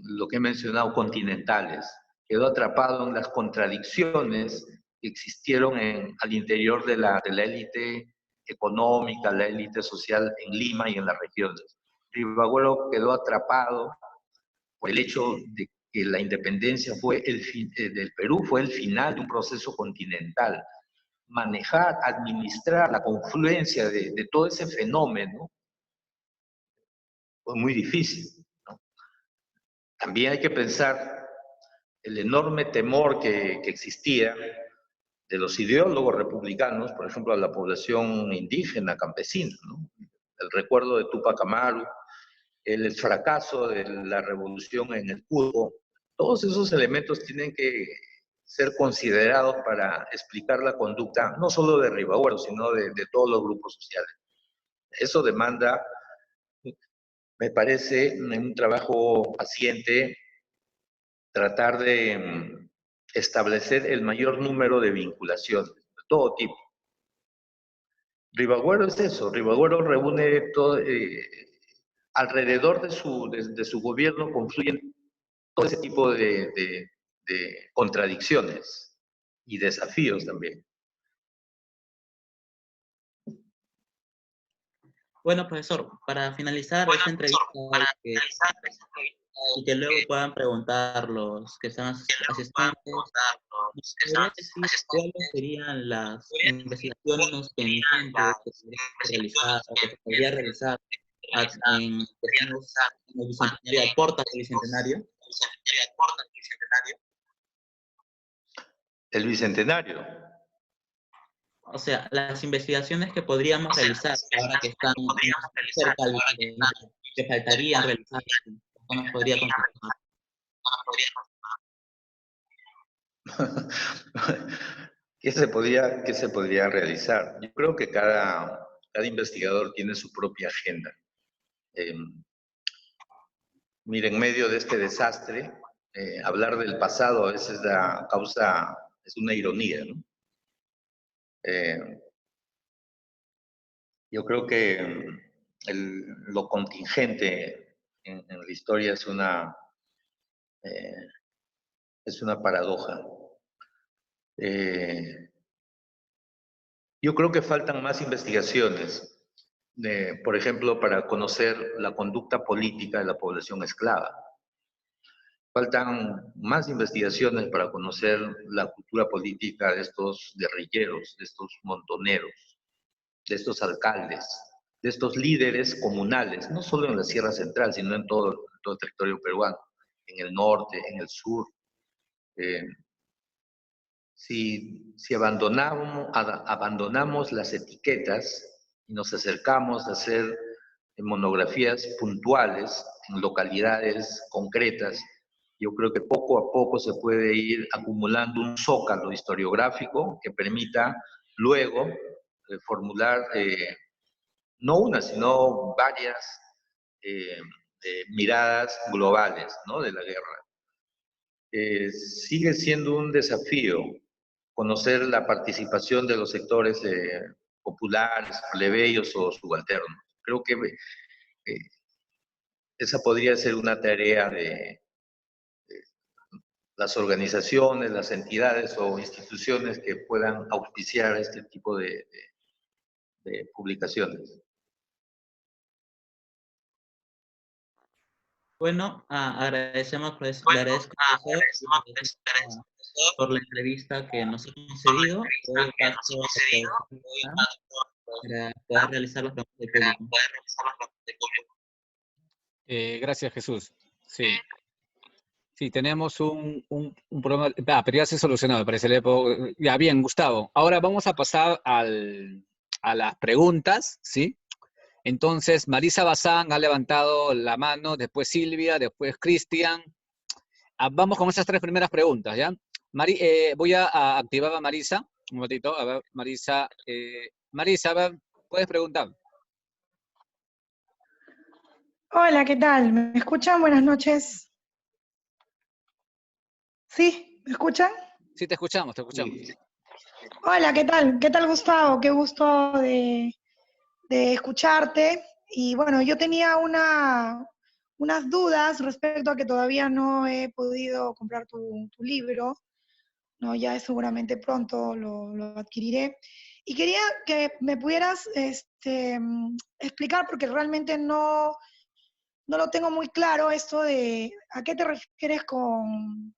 lo que he mencionado, continentales. Quedó atrapado en las contradicciones que existieron al interior de la élite económica, la élite social en Lima y en las regiones. Ribagüero quedó atrapado por el hecho de que la independencia del Perú fue el final de un proceso continental. Manejar, administrar la confluencia de todo ese fenómeno fue muy difícil, ¿no? También hay que pensar el enorme temor que existía de los ideólogos republicanos, por ejemplo, a la población indígena, campesina, ¿no? El recuerdo de Túpac Amaru, el fracaso de la revolución en el Cusco, todos esos elementos tienen que ser considerados para explicar la conducta, no solo de Ribagüero, sino de todos los grupos sociales. Eso demanda, me parece, un trabajo paciente, tratar de establecer el mayor número de vinculaciones, de todo tipo. Ribagüero es eso, Ribagüero reúne todo, alrededor de su gobierno confluyen todo ese tipo de contradicciones y desafíos también. Bueno, profesor, para finalizar esta entrevista y que luego puedan preguntar los que están asistentes, ¿podría decir cuáles serían las investigaciones pendientes que se realizar o que se podría realizar en el bicentenario, a puertas del bicentenario? El bicentenario. O sea, las investigaciones que podríamos realizar ahora que están cerca del bicentenario, que faltarían realizar, ¿qué nos podría consultar? ¿Qué se podría realizar? Yo creo que cada investigador tiene su propia agenda. Mira, en medio de este desastre, hablar del pasado a veces es una ironía, ¿no? Yo creo que lo contingente en la historia es una paradoja. Yo creo que faltan más investigaciones, por ejemplo, para conocer la conducta política de la población esclava. Faltan más investigaciones para conocer la cultura política de estos guerrilleros, de estos montoneros, de estos alcaldes, de estos líderes comunales, no solo en la Sierra Central, sino en todo el territorio peruano, en el norte, en el sur. Si abandonamos las etiquetas y nos acercamos a hacer monografías puntuales en localidades concretas, yo creo que poco a poco se puede ir acumulando un zócalo historiográfico que permita luego formular no una, sino varias miradas globales, ¿no?, de la guerra. Sigue siendo un desafío conocer la participación de los sectores populares, plebeyos o subalternos. Creo que esa podría ser una tarea de las organizaciones, las entidades o instituciones que puedan auspiciar este tipo de publicaciones. Bueno, agradecemos por la entrevista que nos ha concedido. Hoy paso para poder realizar las preguntas del público. Gracias, Jesús. Sí. Sí, tenemos un problema. Pero ya se ha solucionado, parece. Ya, bien, Gustavo. Ahora vamos a pasar a las preguntas, ¿sí? Entonces, Marisa Bazán ha levantado la mano, después Silvia, después Cristian. Vamos con esas tres primeras preguntas, ¿ya? Voy a activar a Marisa. Un momentito, a ver, Marisa. Marisa, a ver, puedes preguntar. Hola, ¿qué tal? ¿Me escuchan? Buenas noches. ¿Sí? ¿Me escuchan? Sí, te escuchamos, te escuchamos. Sí. Hola, ¿qué tal? ¿Qué tal, Gustavo? Qué gusto de escucharte. Y bueno, yo tenía unas dudas respecto a que todavía no he podido comprar tu libro, ¿no? Ya seguramente pronto lo adquiriré. Y quería que me pudieras explicar, porque realmente no lo tengo muy claro, esto de a qué te refieres con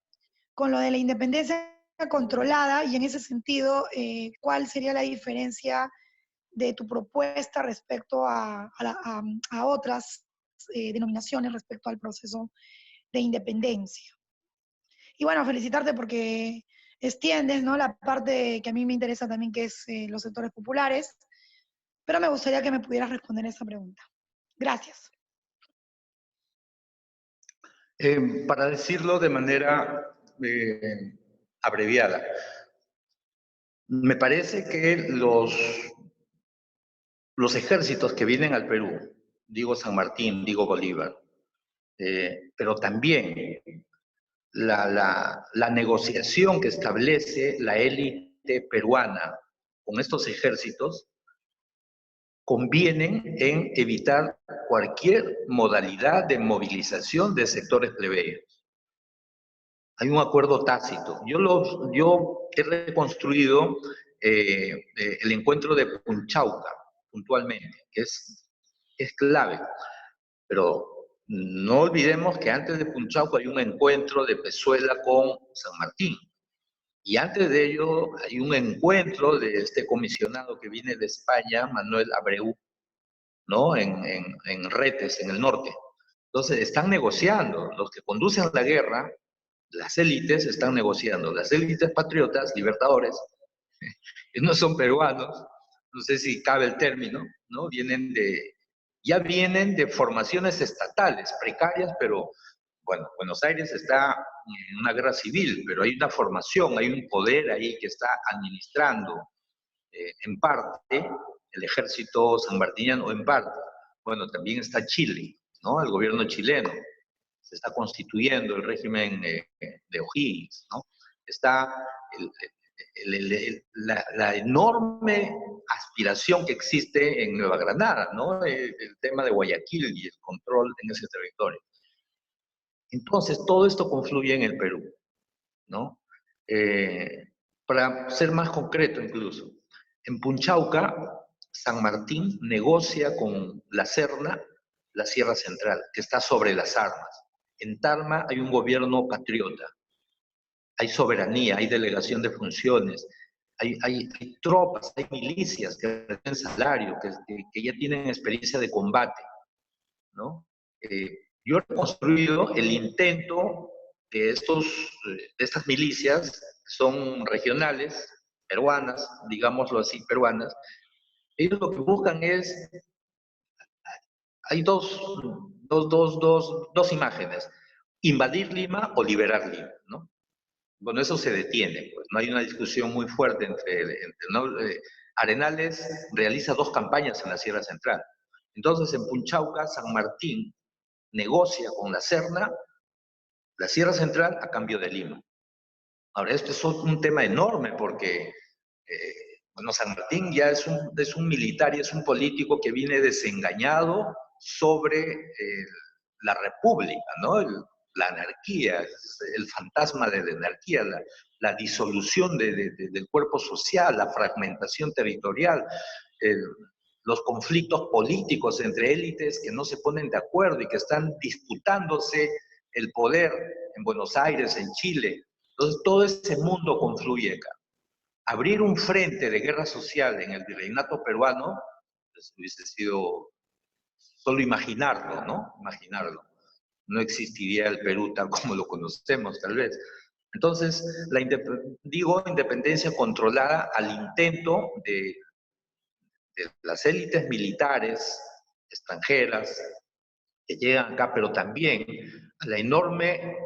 lo de la independencia controlada, y en ese sentido, ¿cuál sería la diferencia de tu propuesta respecto a otras denominaciones respecto al proceso de independencia? Y bueno, felicitarte porque extiendes, ¿no?, la parte que a mí me interesa también, que es los sectores populares, pero me gustaría que me pudieras responder esa pregunta. Gracias. Para decirlo de manera abreviada, me parece que los ejércitos que vienen al Perú, digo San Martín, digo Bolívar, pero también la negociación que establece la élite peruana con estos ejércitos, convienen en evitar cualquier modalidad de movilización de sectores plebeyos. Hay un acuerdo tácito. Yo he reconstruido el encuentro de Punchauca, puntualmente, que es es clave. Pero no olvidemos que antes de Punchauco hay un encuentro de Pezuela con San Martín. Y antes de ello hay un encuentro de este comisionado que viene de España, Manuel Abreu, ¿no? En Retes, en el norte. Entonces están negociando. Los que conducen la guerra, las élites están negociando. Las élites patriotas, libertadores, que no son peruanos, no sé si cabe el término, ¿no? Ya vienen de formaciones estatales, precarias, pero bueno, Buenos Aires está en una guerra civil, pero hay una formación, hay un poder ahí que está administrando en parte el ejército sanmartiniano, en parte. Bueno, también está Chile, ¿no? El gobierno chileno. Se está constituyendo el régimen de O'Higgins, ¿no? Está la enorme aspiración que existe en Nueva Granada, ¿no? El tema de Guayaquil y el control en ese territorio. Entonces, todo esto confluye en el Perú, ¿no? Para ser más concreto incluso, en Punchauca, San Martín negocia con la Serna la Sierra Central, que está sobre las armas. En Tarma hay un gobierno patriota, hay soberanía, hay delegación de funciones, hay tropas, hay milicias que reciben salario, que ya tienen experiencia de combate, ¿no? Yo he construido el intento de estas milicias, que son regionales, peruanas, digámoslo así, peruanas. Ellos lo que buscan es, hay dos imágenes, invadir Lima o liberar Lima, ¿no? Bueno, eso se detiene, pues no hay una discusión muy fuerte ¿no? Arenales realiza 2 campañas en la Sierra Central. Entonces, en Punchauca, San Martín negocia con la Serna la Sierra Central a cambio de Lima. Ahora, esto es un tema enorme porque, bueno, San Martín ya es un militar y es un político que viene desengañado sobre la república, ¿no? La anarquía, el fantasma de la anarquía, la disolución del cuerpo social, la fragmentación territorial, los conflictos políticos entre élites que no se ponen de acuerdo y que están disputándose el poder en Buenos Aires, en Chile. Entonces, todo ese mundo confluye acá. Abrir un frente de guerra social en el virreinato peruano, pues, hubiese sido solo imaginarlo, ¿no? Imaginarlo. No existiría el Perú tal como lo conocemos, tal vez. Entonces, digo independencia controlada al intento de las élites militares extranjeras que llegan acá, pero también a la enorme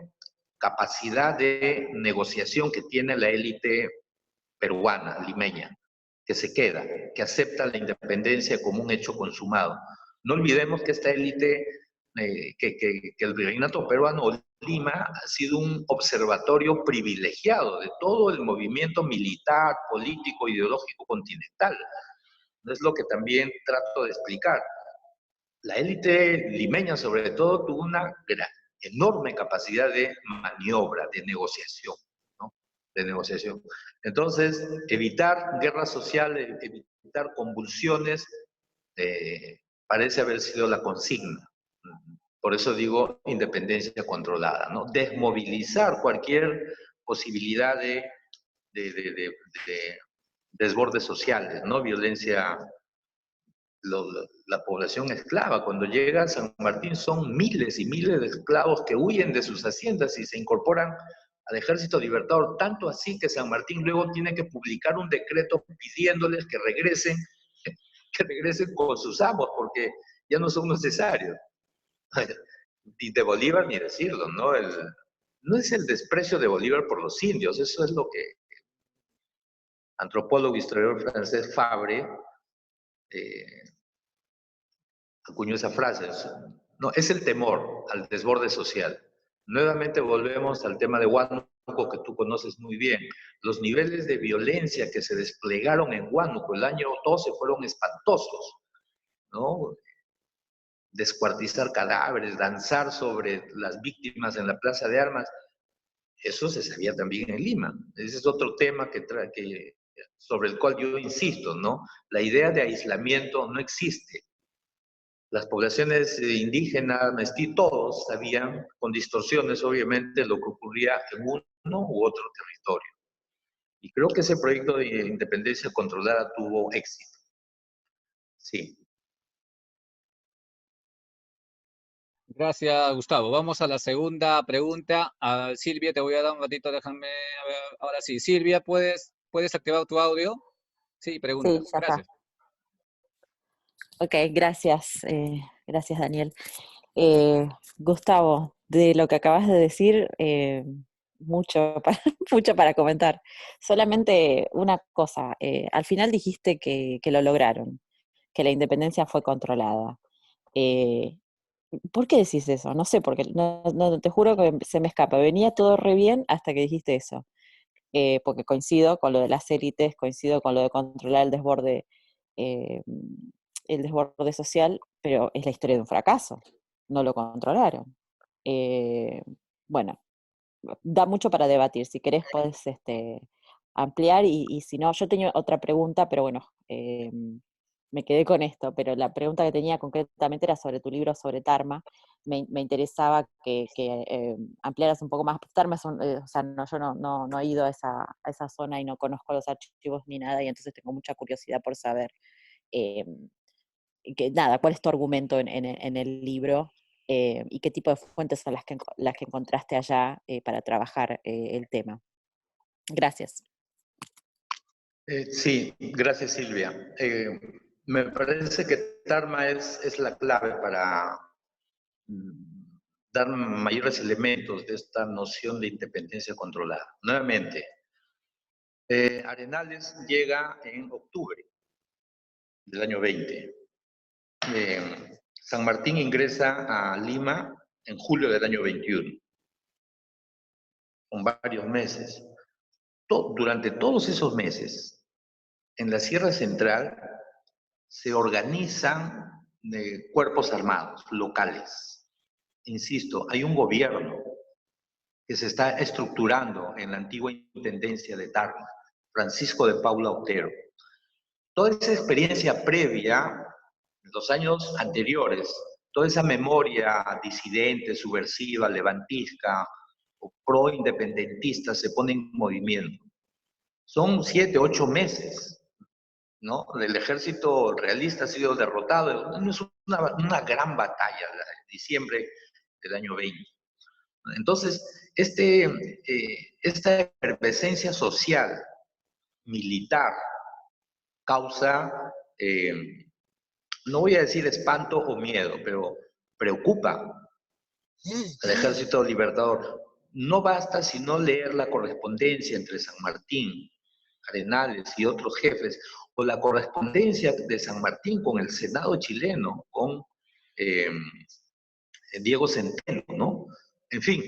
capacidad de negociación que tiene la élite peruana, limeña, que se queda, que acepta la independencia como un hecho consumado. No olvidemos que esta élite, que el virreinato peruano, Lima, ha sido un observatorio privilegiado de todo el movimiento militar, político, ideológico continental. Es lo que también trato de explicar. La élite limeña, sobre todo, tuvo una enorme capacidad de maniobra, de negociación, ¿no? De negociación. Entonces, evitar guerra social, evitar convulsiones, parece haber sido la consigna. Por eso digo independencia controlada, ¿no? Desmovilizar cualquier posibilidad de desbordes sociales, ¿no? Violencia, la población esclava. Cuando llega a San Martín son miles y miles de esclavos que huyen de sus haciendas y se incorporan al ejército libertador, tanto así que San Martín luego tiene que publicar un decreto pidiéndoles que regresen con sus amos, porque ya no son necesarios. Y de Bolívar ni decirlo, ¿no? No es el desprecio de Bolívar por los indios, eso es lo que antropólogo, historiador francés Fabre acuñó esa frase. No, es el temor al desborde social. Nuevamente volvemos al tema de Huánuco, que tú conoces muy bien. Los niveles de violencia que se desplegaron en Huánuco el año 12 fueron espantosos, ¿no? Descuartizar cadáveres, danzar sobre las víctimas en la plaza de armas, eso se sabía también en Lima. Ese es otro tema sobre el cual yo insisto, ¿no? La idea de aislamiento no existe. Las poblaciones indígenas, mestizos, todos sabían, con distorsiones obviamente, lo que ocurría en uno u otro territorio. Y creo que ese proyecto de independencia controlada tuvo éxito. Sí. Gracias, Gustavo. Vamos a la segunda pregunta. A Silvia, te voy a dar un ratito, déjame, a ver, ahora sí. Silvia, ¿puedes activar tu audio? Sí, pregunta. Sí, ya está. Gracias. Ok, gracias. Gracias, Daniel. Gustavo, de lo que acabas de decir, mucho para, mucho para comentar. Solamente una cosa. Al final dijiste que lo lograron, que la independencia fue controlada. Eh, ¿Por qué decís eso? No sé, porque te juro que se me escapa. Venía todo re bien hasta que dijiste eso. Porque coincido con lo de las élites, coincido con lo de controlar eh, el desborde social, pero es la historia de un fracaso. No lo controlaron. Eh, bueno, da mucho para debatir. Si querés, podés ampliar y si no, yo tenía otra pregunta, pero bueno, me quedé con esto. Pero la pregunta que tenía concretamente era sobre tu libro sobre Tarma. Me interesaba que ampliaras un poco más. Tarma es o sea, yo no he ido a esa zona y no conozco los archivos ni nada, y entonces tengo mucha curiosidad por saber nada, cuál es tu argumento en el libro y qué tipo de fuentes son las que encontraste allá para trabajar el tema. Gracias. Sí, gracias Silvia. Me parece que Tarma es la clave para dar mayores elementos de esta noción de independencia controlada. Nuevamente, Arenales llega en octubre del año 20. San Martín ingresa a Lima en julio del año 21, con varios meses. Durante todos esos meses, en la Sierra Central se organizan cuerpos armados locales. Insisto, hay un gobierno que se está estructurando en la antigua intendencia de Tarma, Francisco de Paula Otero. Toda esa experiencia previa, en los años anteriores, toda esa memoria disidente, subversiva, levantista o pro-independentista se pone en movimiento. Son 7, 8 meses, ¿no? El ejército realista ha sido derrotado. Es una gran batalla, la de diciembre del año 20. Entonces, esta efervescencia social, militar, causa, no voy a decir espanto o miedo, pero preocupa al Ejército Libertador. No basta sino leer la correspondencia entre San Martín, Arenales y otros jefes, o la correspondencia de San Martín con el Senado chileno, con Diego Centeno, ¿no? En fin,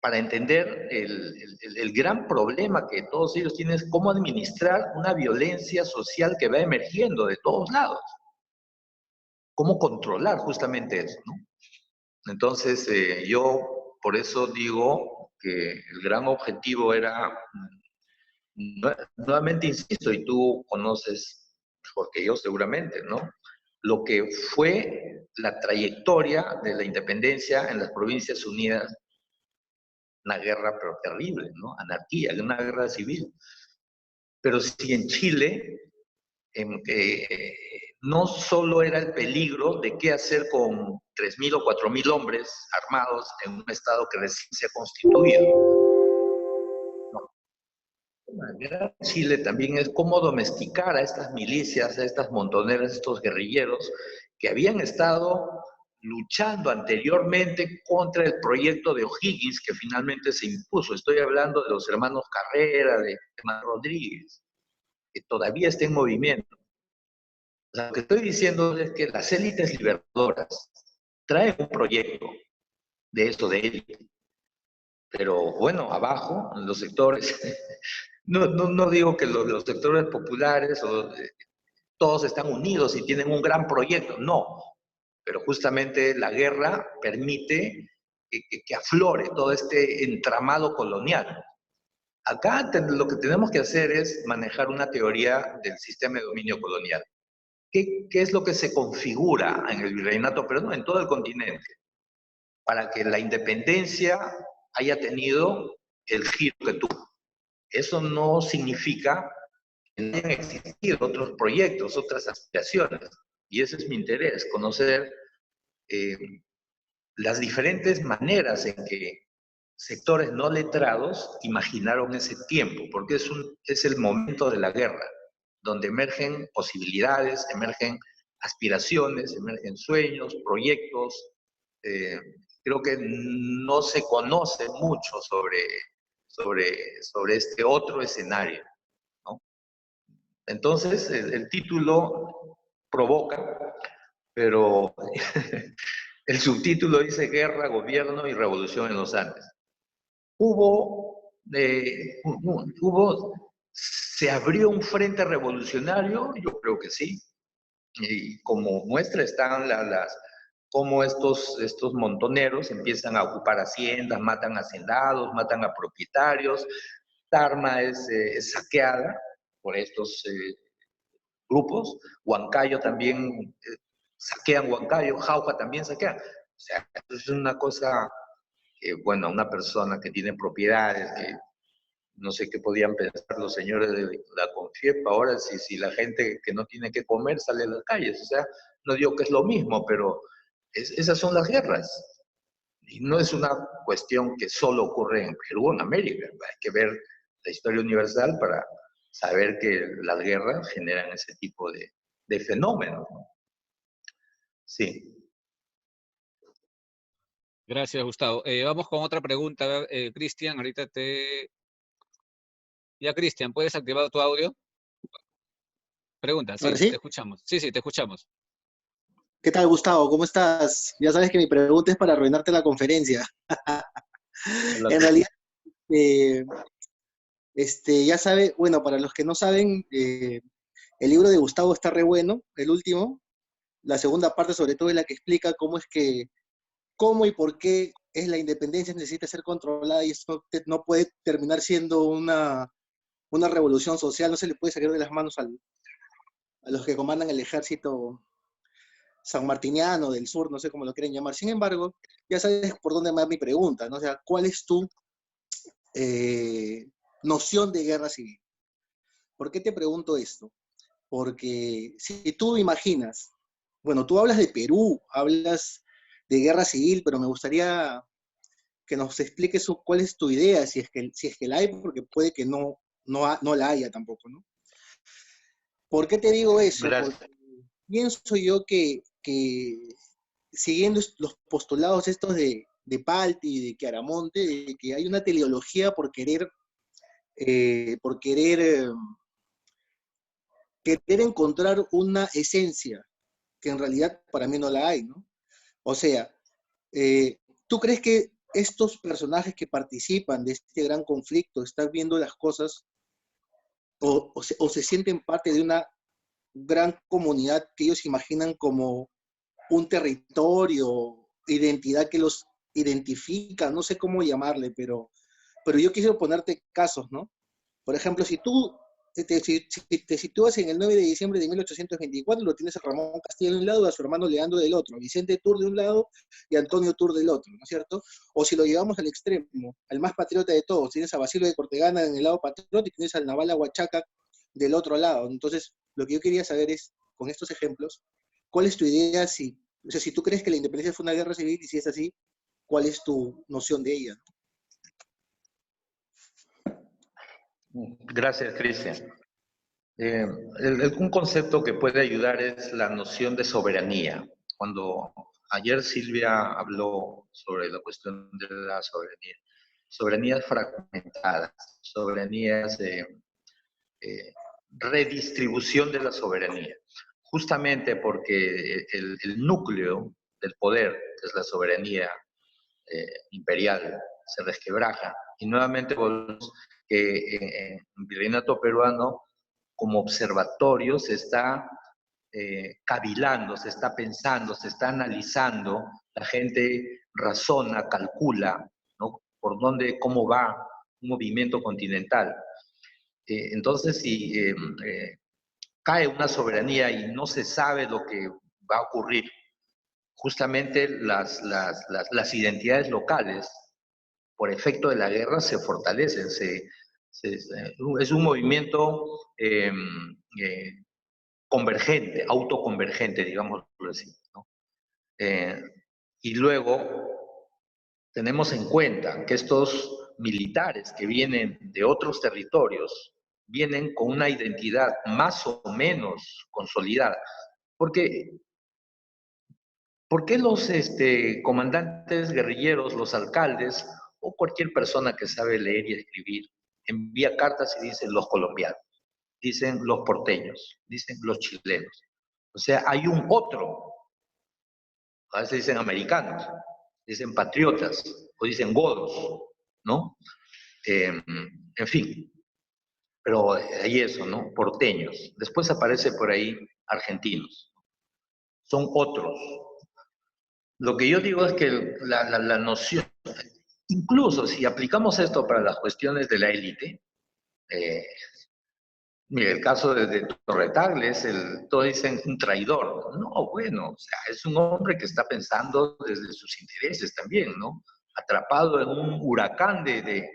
para entender el gran problema que todos ellos tienen es cómo administrar una violencia social que va emergiendo de todos lados. Cómo controlar justamente eso, ¿no? Entonces, yo por eso digo que el gran objetivo era, nuevamente insisto, y tú conoces mejor que yo seguramente, ¿no? Lo que fue la trayectoria de la independencia en las Provincias Unidas, una guerra pero terrible, ¿no? Anarquía, una guerra civil. Pero si en Chile no solo era el peligro de qué hacer con 3.000 o 4.000 hombres armados en un estado que recién se ha constituido. No. Chile también es cómo domesticar a estas milicias, a estas montoneras, a estos guerrilleros que habían estado luchando anteriormente contra el proyecto de O'Higgins que finalmente se impuso. Estoy hablando de los hermanos Carrera, de Germán Rodríguez, que todavía está en movimiento. O sea, lo que estoy diciendo es que las élites libertadoras traen un proyecto de esto de élite. Pero bueno, abajo, en los sectores, no digo que los sectores populares todos están unidos y tienen un gran proyecto, no. Pero justamente la guerra permite que aflore todo este entramado colonial. Acá lo que tenemos que hacer es manejar una teoría del sistema de dominio colonial. ¿qué es lo que se configura en el virreinato peruano, en todo el continente, para que la independencia haya tenido el giro que tuvo? Eso no significa que no hayan existido otros proyectos, otras aspiraciones. Y ese es mi interés, conocer las diferentes maneras en que sectores no letrados imaginaron ese tiempo, porque es el momento de la guerra, donde emergen posibilidades, emergen aspiraciones, emergen sueños, proyectos. Creo que no se conoce mucho sobre este otro escenario, ¿no? Entonces, el título provoca, pero el subtítulo dice Guerra, Gobierno y Revolución en los Andes. ¿Se abrió un frente revolucionario? Yo creo que sí. Y como muestra están cómo estos montoneros empiezan a ocupar haciendas, matan a hacendados, matan a propietarios. Tarma es saqueada por estos grupos. Huancayo también saquean Huancayo, Jauja también saquean. O sea, es una cosa que, bueno, una persona que tiene propiedades, que no sé qué podían pensar los señores de la CONFIEP ahora si la gente que no tiene que comer sale a las calles. O sea, no digo que es lo mismo, pero esas son las guerras. Y no es una cuestión que solo ocurre en Perú o en América. Hay que ver la historia universal para saber que las guerras generan ese tipo de fenómenos, ¿no? Sí. Gracias, Gustavo. Vamos con otra pregunta, Cristian. Ahorita Ya, Cristian, ¿puedes activar tu audio? Pregunta, Ahora sí, te sí. escuchamos. Sí, sí, te escuchamos. ¿Qué tal, Gustavo? ¿Cómo estás? Ya sabes que mi pregunta es para arruinarte la conferencia. Hola, En realidad, eh, ya sabe, bueno, para los que no saben, el libro de Gustavo está re bueno, el último. La segunda parte, sobre todo, es la que explica cómo y por qué es la independencia necesita ser controlada y esto no puede terminar siendo una revolución social, no se le puede salir de las manos a los que comandan el ejército sanmartiniano del sur, no sé cómo lo quieren llamar. Sin embargo, ya sabes por dónde va mi pregunta, ¿no? O sea, ¿cuál es tu noción de guerra civil? ¿Por qué te pregunto esto? Porque si tú imaginas, bueno, tú hablas de Perú, hablas de guerra civil, pero me gustaría que nos expliques cuál es tu idea, si es que la hay, porque puede que no la haya tampoco, ¿no? ¿Por qué te digo eso? gracias. Porque pienso yo que siguiendo los postulados estos de Palti y de Chiaramonte, de que hay una teleología por querer encontrar una esencia, que en realidad para mí no la hay, ¿no? O sea, ¿tú crees que estos personajes que participan de este gran conflicto están viendo las cosas o se sienten parte de una gran comunidad que ellos imaginan como un territorio, identidad que los identifica, no sé cómo llamarle, pero yo quisiera ponerte casos, ¿no? Por ejemplo, si tú te sitúas en el 9 de diciembre de 1824, lo tienes a Ramón Castilla de un lado, a su hermano Leandro del otro, a Vicente Tur de un lado y a Antonio Tur del otro, ¿no es cierto? O si lo llevamos al extremo, al más patriota de todos, tienes a Basilio de Cortegana en el lado patriota y tienes al Naval Huachaca del otro lado. Entonces, lo que yo quería saber es, con estos ejemplos, ¿cuál es tu idea? O sea, si tú crees que la independencia fue una guerra civil y si es así, ¿cuál es tu noción de ella? Gracias, Cristian. Un concepto que puede ayudar es la noción de soberanía. Cuando ayer Silvia habló sobre la cuestión de la soberanía, soberanías fragmentadas, soberanías de redistribución de la soberanía, justamente porque el núcleo del poder, que es la soberanía imperial, se resquebraja. Y nuevamente volvemos que en el virreinato peruano, como observatorio, se está cavilando, se está pensando, se está analizando, la gente razona, calcula, ¿no? Por dónde, cómo va un movimiento continental. Entonces, si cae una soberanía y no se sabe lo que va a ocurrir, justamente las identidades locales, por efecto de la guerra, se fortalecen. Es un movimiento convergente, autoconvergente, digámoslo así, ¿no? Y luego tenemos en cuenta que estos militares que vienen de otros territorios vienen con una identidad más o menos consolidada. Porque, ¿por qué los comandantes guerrilleros, los alcaldes o cualquier persona que sabe leer y escribir envía cartas y dicen los colombianos, dicen los porteños, dicen los chilenos? O sea, hay un otro. A veces dicen americanos, dicen patriotas o dicen godos, ¿no? En fin, pero hay eso, ¿no? Porteños. Después aparece por ahí argentinos. Son otros. Lo que yo digo es que la noción, incluso si aplicamos esto para las cuestiones de la élite, mire, el caso de Torre Tagle, todos dicen un traidor. No, bueno, o sea, es un hombre que está pensando desde sus intereses también, ¿no? Atrapado en un huracán de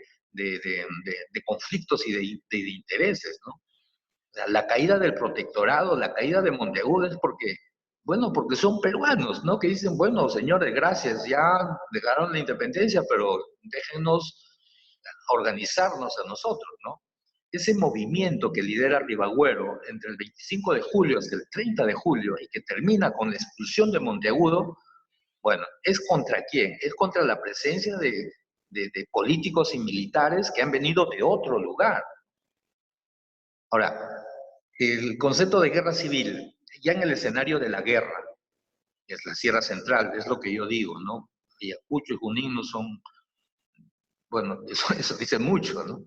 conflictos y de intereses, ¿no? O sea, la caída del protectorado, la caída de Monteagudo es porque, bueno, porque son peruanos, ¿no? Que dicen, bueno, señores, gracias, ya dejaron la independencia, pero déjenos organizarnos a nosotros, ¿no? Ese movimiento que lidera Ribagüero entre el 25 de julio hasta el 30 de julio y que termina con la expulsión de Monteagudo, bueno, ¿es contra quién? Es contra la presencia de políticos y militares que han venido de otro lugar. Ahora, el concepto de guerra civil, ya en el escenario de la guerra, que es la Sierra Central, es lo que yo digo, ¿no? Ayacucho y Junín no son, bueno, eso dice mucho, ¿no?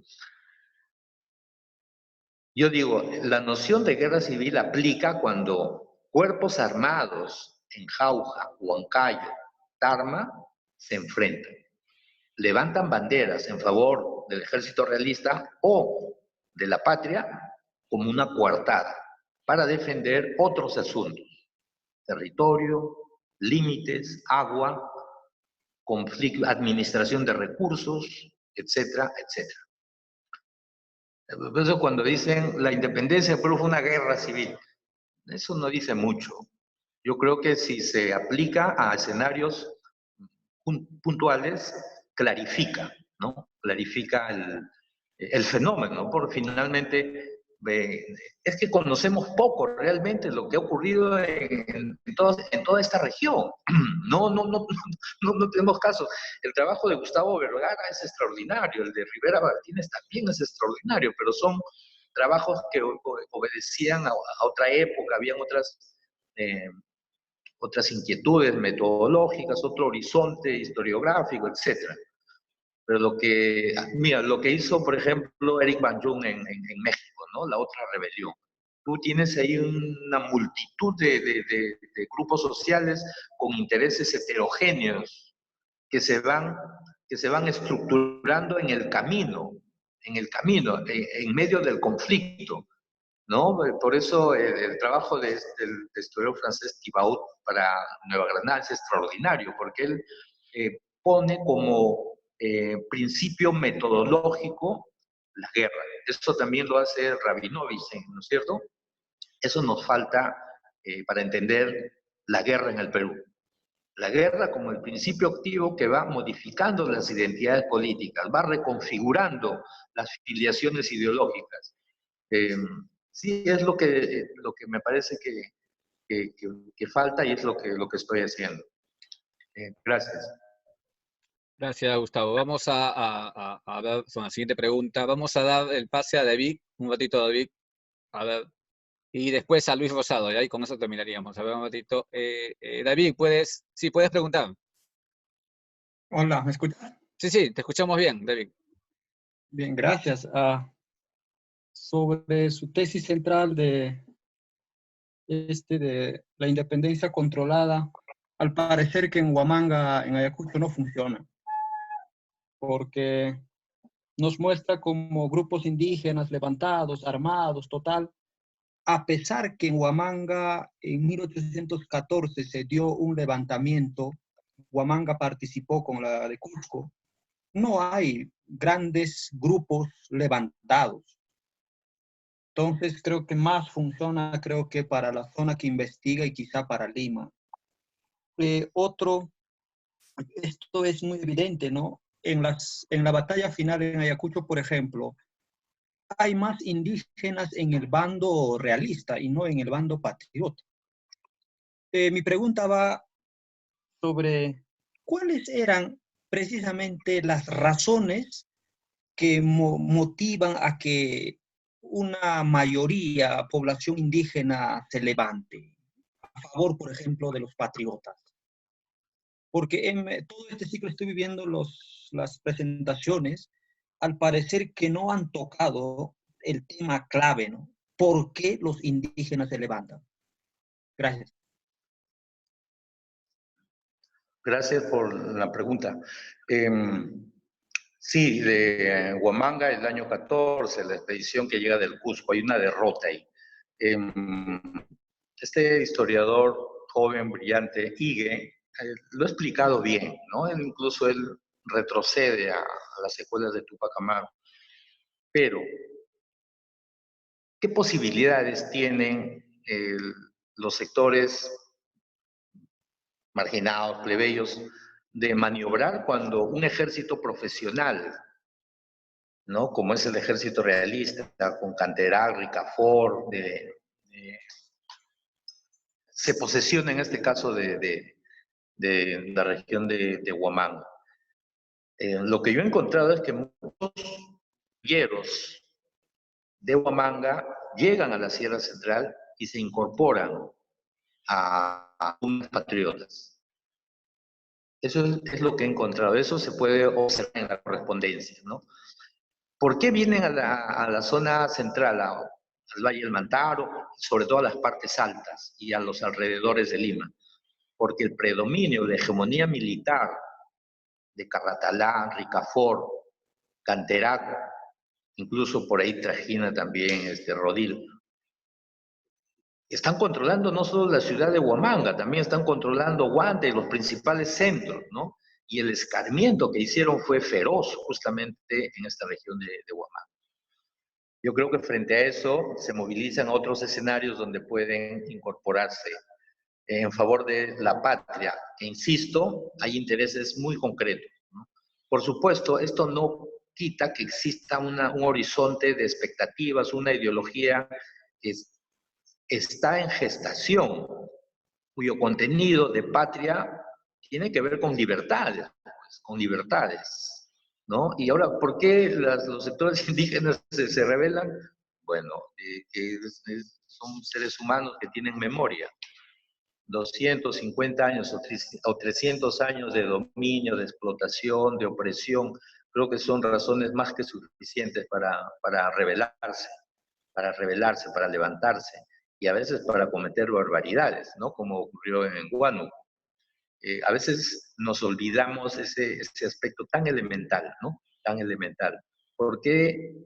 Yo digo, la noción de guerra civil aplica cuando cuerpos armados en Jauja, Huancayo, Tarma, se enfrentan. Levantan banderas en favor del ejército realista o de la patria como una coartada para defender otros asuntos. Territorio, límites, agua, conflicto, administración de recursos, etcétera, etcétera. Por eso cuando dicen la independencia del Perú fue una guerra civil, eso no dice mucho. Yo creo que si se aplica a escenarios puntuales, clarifica, ¿no? Clarifica el fenómeno, porque finalmente es que conocemos poco realmente lo que ha ocurrido en toda esta región. No tenemos casos. El trabajo de Gustavo Vergara es extraordinario, el de Rivera Martínez también es extraordinario, pero son trabajos que obedecían a otra época, habían otras inquietudes metodológicas, otro horizonte historiográfico, etc. Pero lo que hizo, por ejemplo, Eric Van Jung en México, ¿no? La otra rebelión. Tú tienes ahí una multitud de grupos sociales con intereses heterogéneos que se van estructurando en el camino, en medio del conflicto, ¿no? Por eso el trabajo del historiador francés Thibaut para Nueva Granada es extraordinario, porque él pone como principio metodológico la guerra. Eso también lo hace Rabinovich, ¿no es cierto? Eso nos falta para entender la guerra en el Perú. La guerra como el principio activo que va modificando las identidades políticas, va reconfigurando las filiaciones ideológicas. Sí, es lo que me parece que falta y es lo que estoy haciendo. Gracias. Gracias, Gustavo. Vamos a dar con la siguiente pregunta. Vamos a dar el pase a David, un ratito a David, a ver, y después a Luis Rosado, y ahí con eso terminaríamos. A ver, un ratito. David, puedes preguntar. Hola, ¿me escuchas? Sí, te escuchamos bien, David. Bien, gracias. Sobre su tesis central de la independencia controlada, al parecer que en Huamanga, en Ayacucho, no funciona, porque nos muestra como grupos indígenas levantados, armados, total, a pesar que en Huamanga en 1814 se dio un levantamiento, Huamanga participó con la de Cusco, no hay grandes grupos levantados. Entonces creo que más funciona, creo que para la zona que investiga y quizá para Lima. Esto es muy evidente, ¿no? En la batalla final en Ayacucho, por ejemplo, hay más indígenas en el bando realista y no en el bando patriota. Mi pregunta va sobre cuáles eran precisamente las razones que motivan a que una mayoría, población indígena, se levante a favor, por ejemplo, de los patriotas. Porque en todo este ciclo estoy viviendo las presentaciones, al parecer que no han tocado el tema clave, ¿no? ¿Por qué los indígenas se levantan? Gracias. Gracias por la pregunta. Sí, de Huamanga, el año 14, la expedición que llega del Cusco, hay una derrota ahí. Este historiador joven, brillante, Ige, lo ha explicado bien, ¿no? Incluso él retrocede a las secuelas de Tupac Amaru. Pero, ¿qué posibilidades tienen los sectores marginados, plebeyos, de maniobrar cuando un ejército profesional, ¿no? Como es el ejército realista, con Canterac, Ricafort, se posesiona en este caso de la región de Huamanga? Lo que yo he encontrado es que muchos guerreros de Huamanga llegan a la Sierra Central y se incorporan a unos patriotas. Eso es lo que he encontrado. Eso se puede observar en la correspondencia, ¿no? ¿Por qué vienen a la zona central, al Valle del Mantaro, sobre todo a las partes altas y a los alrededores de Lima? Porque el predominio de hegemonía militar de Carratalá, Ricafort, Canterac, incluso por ahí trajina también Rodil, están controlando no solo la ciudad de Huamanga, también están controlando Huanta y los principales centros, ¿no? Y el escarmiento que hicieron fue feroz justamente en esta región de Huamanga. Yo creo que frente a eso se movilizan otros escenarios donde pueden incorporarse en favor de la patria. E insisto, hay intereses muy concretos, ¿no? Por supuesto, esto no quita que exista un horizonte de expectativas, una ideología que está en gestación, cuyo contenido de patria tiene que ver con libertades, ¿no? Y ahora, ¿por qué los sectores indígenas se rebelan? Bueno, son seres humanos que tienen memoria. 250 años o 300 años de dominio, de explotación, de opresión, creo que son razones más que suficientes para rebelarse, para levantarse, y a veces para cometer barbaridades, ¿no? Como ocurrió en Huánuco. A veces nos olvidamos ese aspecto tan elemental, ¿no? Tan elemental. ¿Por qué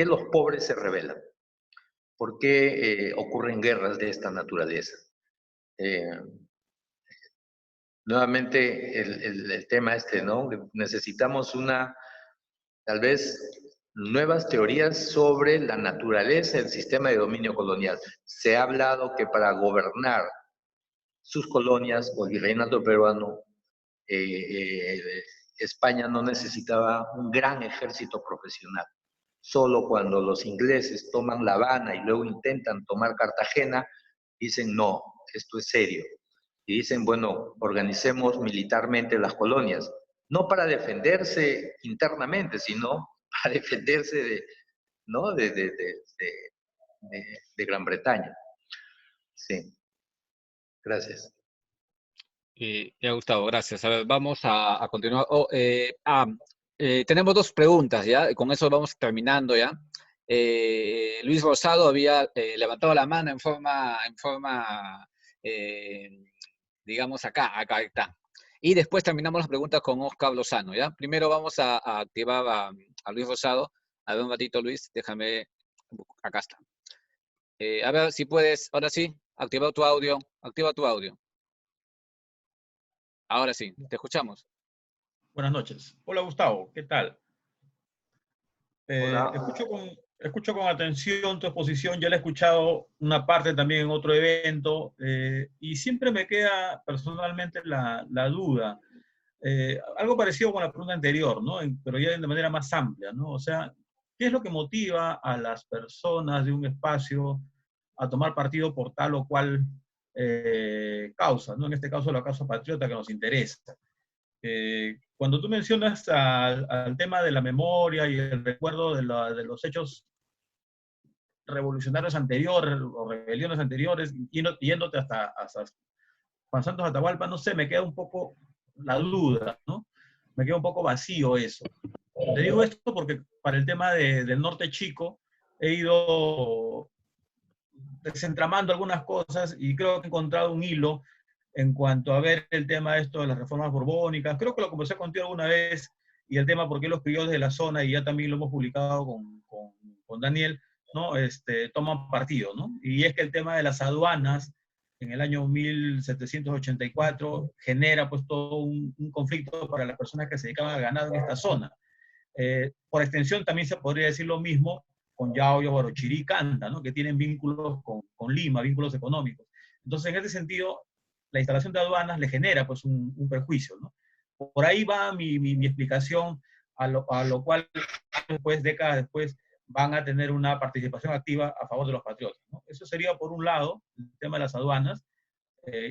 los pobres se rebelan? ¿Por qué ocurren guerras de esta naturaleza? Nuevamente el tema ¿no? Necesitamos tal vez, nuevas teorías sobre la naturaleza del sistema de dominio colonial. Se ha hablado que para gobernar sus colonias o el virreinato peruano, España no necesitaba un gran ejército profesional. Solo cuando los ingleses toman La Habana y luego intentan tomar Cartagena, dicen no, esto es serio. Y dicen, bueno, organicemos militarmente las colonias, no para defenderse internamente, sino para defenderse ¿no? de Gran Bretaña. Sí. Gracias. Ya, Gustavo, gracias. A ver, vamos a continuar. Tenemos dos preguntas, ¿ya? Con eso vamos terminando, ¿ya? Luis Rosado había levantado la mano en forma digamos, acá está. Y después terminamos las preguntas con Oscar Lozano, ¿ya? Primero vamos a activar a Luis Rosado. A ver un ratito, Luis, déjame, acá está. A ver si puedes, ahora sí, activa tu audio, activa tu audio. Ahora sí, te escuchamos. Buenas noches. Hola Gustavo, ¿qué tal? Hola. Escucho con atención tu exposición, ya la he escuchado una parte también en otro evento, y siempre me queda personalmente la duda. Algo parecido con la pregunta anterior, ¿no? Pero ya de manera más amplia, ¿no? O sea, ¿qué es lo que motiva a las personas de un espacio a tomar partido por tal o cual causa, ¿no? En este caso, la causa patriota que nos interesa. Cuando tú mencionas al tema de la memoria y el recuerdo de los hechos revolucionarios anteriores o rebeliones anteriores, yéndote hasta Juan Santos Atahualpa, no sé, me queda un poco la duda, ¿no? Me queda un poco vacío eso. Te digo esto porque para el tema del norte chico he ido desentramando algunas cosas y creo que he encontrado un hilo en cuanto a ver el tema esto de las reformas borbónicas. Creo que lo conversé contigo alguna vez y el tema por qué los criollos de la zona, y ya también lo hemos publicado con Daniel, ¿no? Toman partido, ¿no? Y es que el tema de las aduanas en el año 1784 genera pues todo un conflicto para las personas que se dedicaban al ganado en esta zona. Por extensión también se podría decir lo mismo con Yaoyo, Guarochirí y Canta, ¿no? Que tienen vínculos con Lima, vínculos económicos. Entonces, en ese sentido, la instalación de aduanas le genera pues un perjuicio, ¿no? Por ahí va mi explicación, a lo cual después, décadas después, van a tener una participación activa a favor de los patriotas, ¿no? Eso sería, por un lado, el tema de las aduanas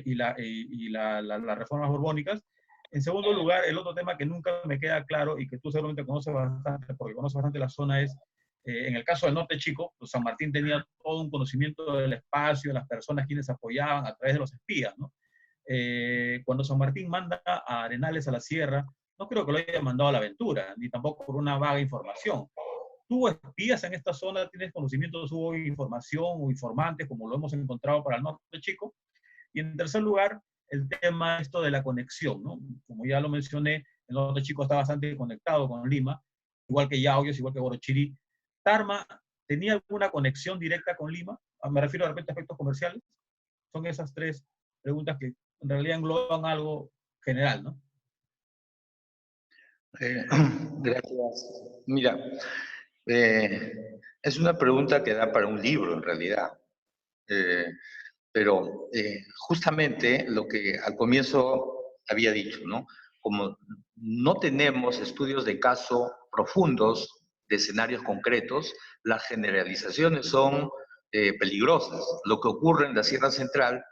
y las reformas borbónicas. En segundo lugar, el otro tema que nunca me queda claro y que tú seguramente conoces bastante, porque conoces bastante la zona, es, en el caso del norte chico, pues San Martín tenía todo un conocimiento del espacio, de las personas quienes apoyaban a través de los espías, ¿no? Cuando San Martín manda a Arenales a la sierra, no creo que lo haya mandado a la aventura, ni tampoco por una vaga información. ¿Tú espías en esta zona? ¿Tienes conocimiento de su información o informantes, como lo hemos encontrado para el norte chico? Y en tercer lugar, el tema esto de la conexión, ¿no? Como ya lo mencioné, el norte chico está bastante conectado con Lima, igual que Yauyos, igual que Guarochirí. ¿Tarma tenía alguna conexión directa con Lima? Me refiero de repente a aspectos comerciales. Son esas tres preguntas que en realidad engloban algo general, ¿no? Gracias. Mira, es una pregunta que da para un libro en realidad. Pero justamente lo que al comienzo había dicho, ¿no? Como no tenemos estudios de caso profundos de escenarios concretos, las generalizaciones son peligrosas. Lo que ocurre en la Sierra Central,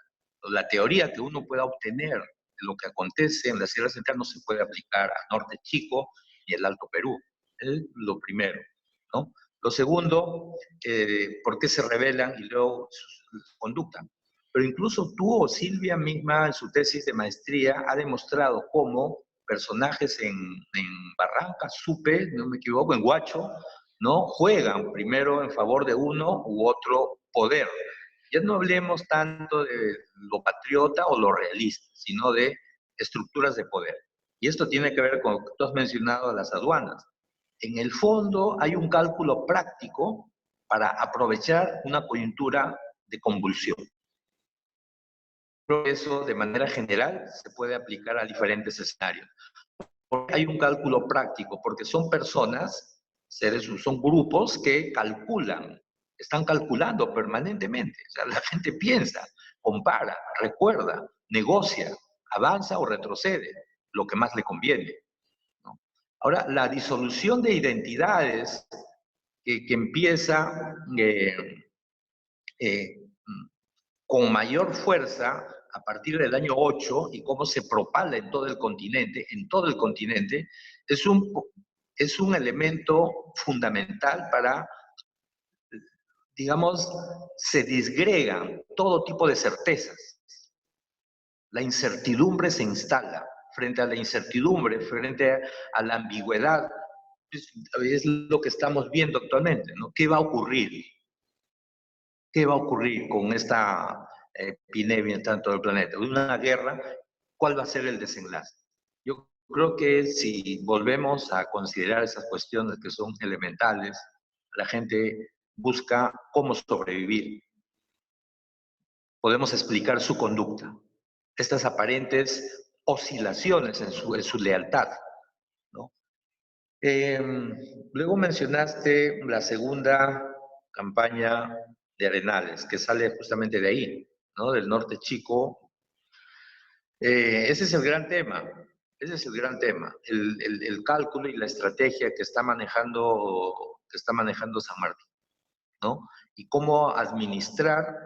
la teoría que uno pueda obtener de lo que acontece en la Sierra Central no se puede aplicar a Norte Chico y el Alto Perú. Es lo primero, ¿no? Lo segundo, ¿por qué se rebelan y luego su conducta? Pero incluso tú o Silvia misma en su tesis de maestría ha demostrado cómo personajes en Barranca, Supe, no me equivoco, en Huacho, ¿no? Juegan primero en favor de uno u otro poder. Ya no hablemos tanto de lo patriota o lo realista, sino de estructuras de poder. Y esto tiene que ver con lo que tú has mencionado, las aduanas. En el fondo hay un cálculo práctico para aprovechar una coyuntura de convulsión. Eso de manera general se puede aplicar a diferentes escenarios. Hay un cálculo práctico porque son personas, son grupos que calculan, están calculando permanentemente. O sea, la gente piensa, compara, recuerda, negocia, avanza o retrocede, lo que más le conviene, ¿no? Ahora, la disolución de identidades que empieza con mayor fuerza a partir del año 8 y cómo se propala en todo el continente, es un elemento fundamental para, digamos, se disgregan todo tipo de certezas. La incertidumbre se instala. Frente a la incertidumbre, frente a la ambigüedad, es lo que estamos viendo actualmente, ¿no? ¿Qué va a ocurrir? ¿Qué va a ocurrir con esta epidemia en tanto del planeta? Una guerra, ¿cuál va a ser el desenlace? Yo creo que si volvemos a considerar esas cuestiones que son elementales, la gente busca cómo sobrevivir. podemos explicar su conducta, estas aparentes oscilaciones en su lealtad, ¿no? Luego mencionaste la segunda campaña de Arenales, que sale justamente de ahí, ¿no? Del norte chico. Ese es el gran tema, ese es el gran tema, el cálculo y la estrategia que está manejando San Martín, ¿no? Y cómo administrar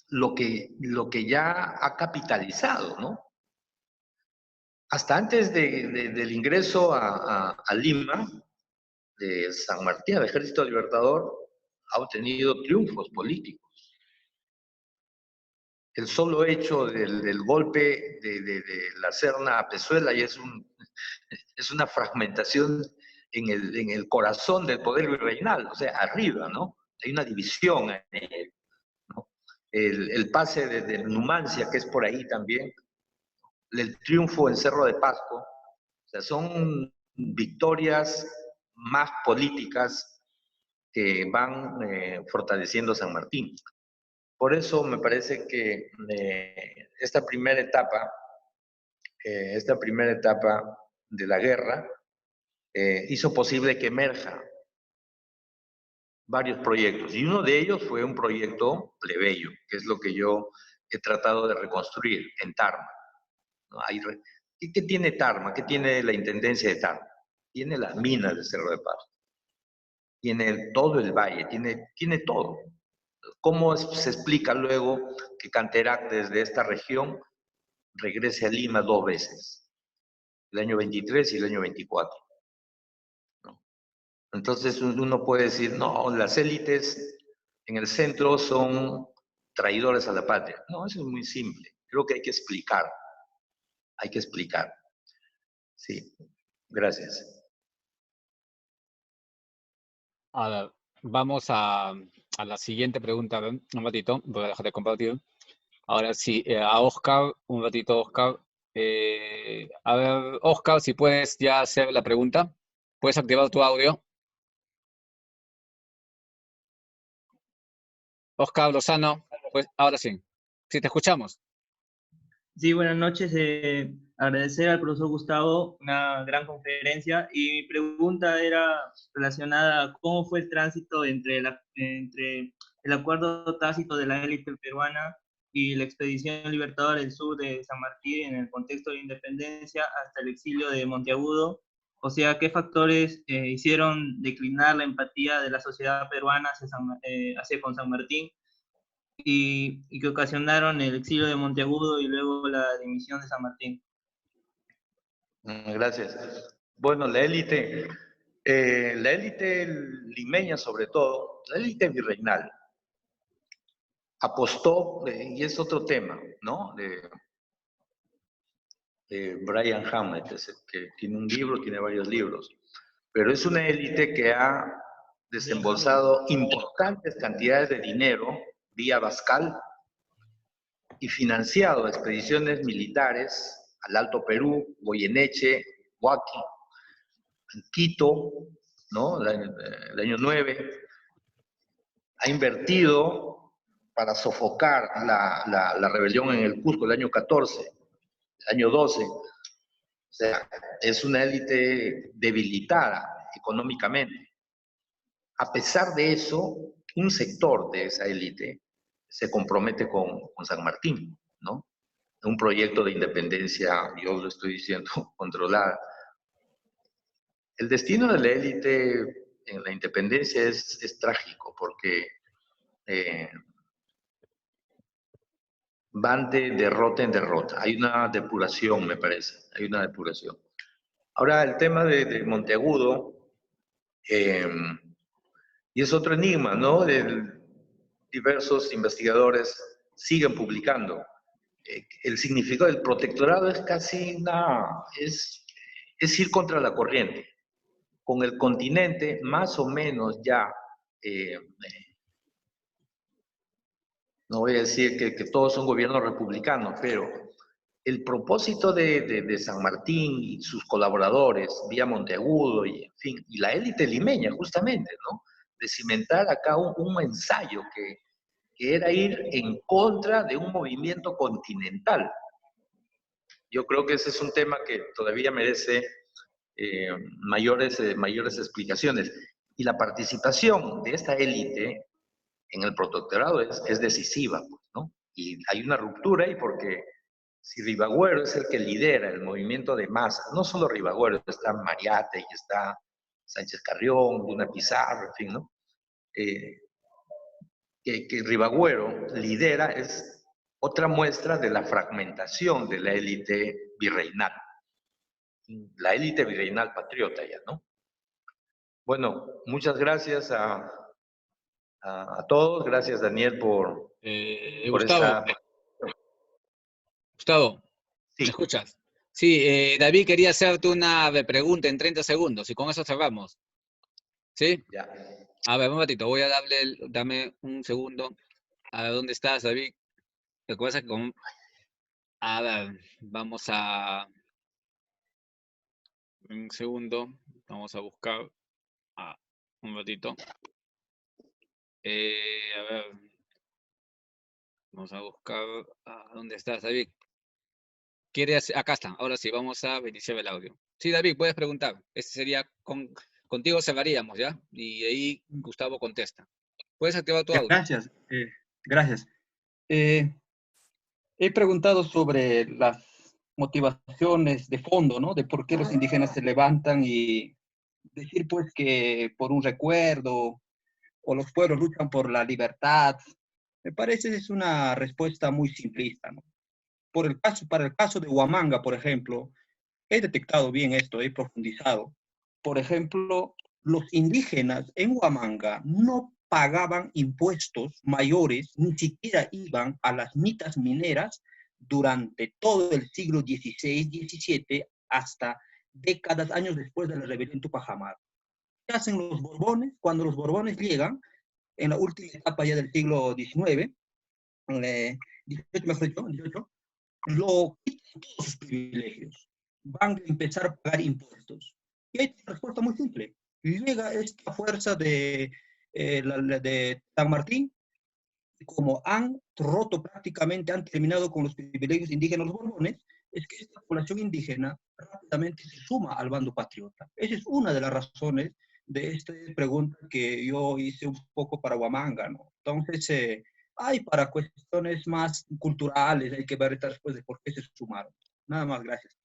lo que ya ha capitalizado, ¿no? Hasta antes del ingreso a Lima, de San Martín, el Ejército Libertador, ha obtenido triunfos políticos. El solo hecho del golpe de la Serna a Pezuela ya es una fragmentación en el corazón del poder virreinal, o sea, arriba, ¿no? Hay una división ahí, ¿no? El pase de Numancia, que es por ahí también, el triunfo en Cerro de Pasco, o sea, son victorias más políticas que van fortaleciendo San Martín. Por eso me parece que esta primera etapa de la guerra hizo posible que emerja varios proyectos. Y uno de ellos fue un proyecto plebeyo, que es lo que yo he tratado de reconstruir en Tarma, ¿no? ¿Qué tiene Tarma? ¿Qué tiene la Intendencia de Tarma? Tiene las minas de Cerro de Pasco. Tiene todo el valle, tiene todo. ¿Cómo se explica luego que Canterac desde esta región regrese a Lima 2 veces? El año 23 y el año 24. ¿No? Entonces uno puede decir, no, las élites en el centro son traidores a la patria. No, eso es muy simple. Creo que hay que explicar. Hay que explicar. Sí, gracias. A ver, vamos a la siguiente pregunta. Un ratito, voy a dejar de compartir. Ahora sí, a Oscar, un ratito, Oscar. A ver, Oscar, si puedes ya hacer la pregunta. ¿Puedes activar tu audio? Oscar Lozano, pues ahora sí. Sí, te escuchamos. Sí, buenas noches. Agradecer al profesor Gustavo, una gran conferencia. Y mi pregunta era relacionada a cómo fue el tránsito entre el acuerdo tácito de la élite peruana y la expedición libertadora del sur de San Martín en el contexto de la independencia hasta el exilio de Monteagudo. O sea, ¿qué factores hicieron declinar la empatía de la sociedad peruana hacia con San Martín? Y que ocasionaron el exilio de Monteagudo y luego la dimisión de San Martín. Gracias. Bueno, la élite limeña sobre todo, la élite virreinal, apostó, y es otro tema, ¿no? De Brian Hamlet, que tiene un libro, tiene varios libros, pero es una élite que ha desembolsado importantes cantidades de dinero vía Bascal y financiado expediciones militares al Alto Perú, Goyeneche, Huaqui, Quito, ¿no? El año 9, ha invertido para sofocar la rebelión en el Cusco el año 14, el año 12. O sea, es una élite debilitada económicamente. A pesar de eso, un sector de esa élite se compromete con San Martín, ¿no? Un proyecto de independencia, yo lo estoy diciendo, controlada. El destino de la élite en la independencia es trágico porque van de derrota en derrota. Hay una depuración, me parece. Hay una depuración. Ahora, el tema de Monteagudo, y es otro enigma, ¿no? Diversos investigadores siguen publicando. El significado del protectorado es casi es ir contra la corriente. Con el continente más o menos ya, no voy a decir que todos son gobiernos republicanos, pero el propósito de San Martín y sus colaboradores, vía Monteagudo y, en fin, y la élite limeña justamente, ¿no? De cimentar acá un ensayo que que era ir en contra de un movimiento continental. Yo creo que ese es un tema que todavía merece mayores explicaciones. Y la participación de esta élite en el protectorado es decisiva, pues, ¿no? Y hay una ruptura y porque si Ribagüero es el que lidera el movimiento de masas, no solo Ribagüero, está Mariate y está Sánchez Carrión, Luna Pizarro, en fin, ¿no? Que Ribagüero lidera es otra muestra de la fragmentación de la élite virreinal. La élite virreinal patriota ya, ¿no? Bueno, muchas gracias a todos. Gracias, Daniel, por Gustavo, esta... Gustavo, ¿me Sí, escuchas? Sí, David quería hacerte una pregunta en 30 segundos y con eso cerramos. ¿Sí? ya. A ver, un ratito, voy a dame un segundo. A ver, ¿dónde estás, David? Recuerda que a ver, vamos a... Un segundo, vamos a buscar... un ratito. A ver, vamos a buscar... ¿dónde estás, David? Acá está, ahora sí, vamos a iniciar el audio. Sí, David, puedes preguntar. Este sería contigo cerraríamos, ¿ya? Y ahí Gustavo contesta. Puedes activar tu audio. Gracias, gracias. He preguntado sobre las motivaciones de fondo, ¿no? De por qué los indígenas se levantan y decir pues que por un recuerdo o los pueblos luchan por la libertad. Me parece que es una respuesta muy simplista, ¿no? Para el caso de Huamanga, por ejemplo, he detectado bien esto, he profundizado. Por ejemplo, los indígenas en Huamanga no pagaban impuestos mayores, ni siquiera iban a las mitas mineras durante todo el siglo XVI, XVII, hasta años después de la rebelión Tupac Amaru. ¿Qué hacen los Borbones? Cuando los Borbones llegan, en la última etapa ya del siglo XIX, 18, mejor dicho, 18, lo quitan todos sus privilegios. Van a empezar a pagar impuestos. Y hay una respuesta muy simple. Llega esta fuerza de San Martín, como han roto prácticamente, han terminado con los privilegios indígenas los borbones, es que esta población indígena rápidamente se suma al bando patriota. Esa es una de las razones de esta pregunta que yo hice un poco para Huamanga, ¿no? Entonces, hay para cuestiones más culturales, hay que ver después de por qué se sumaron. Nada más, gracias.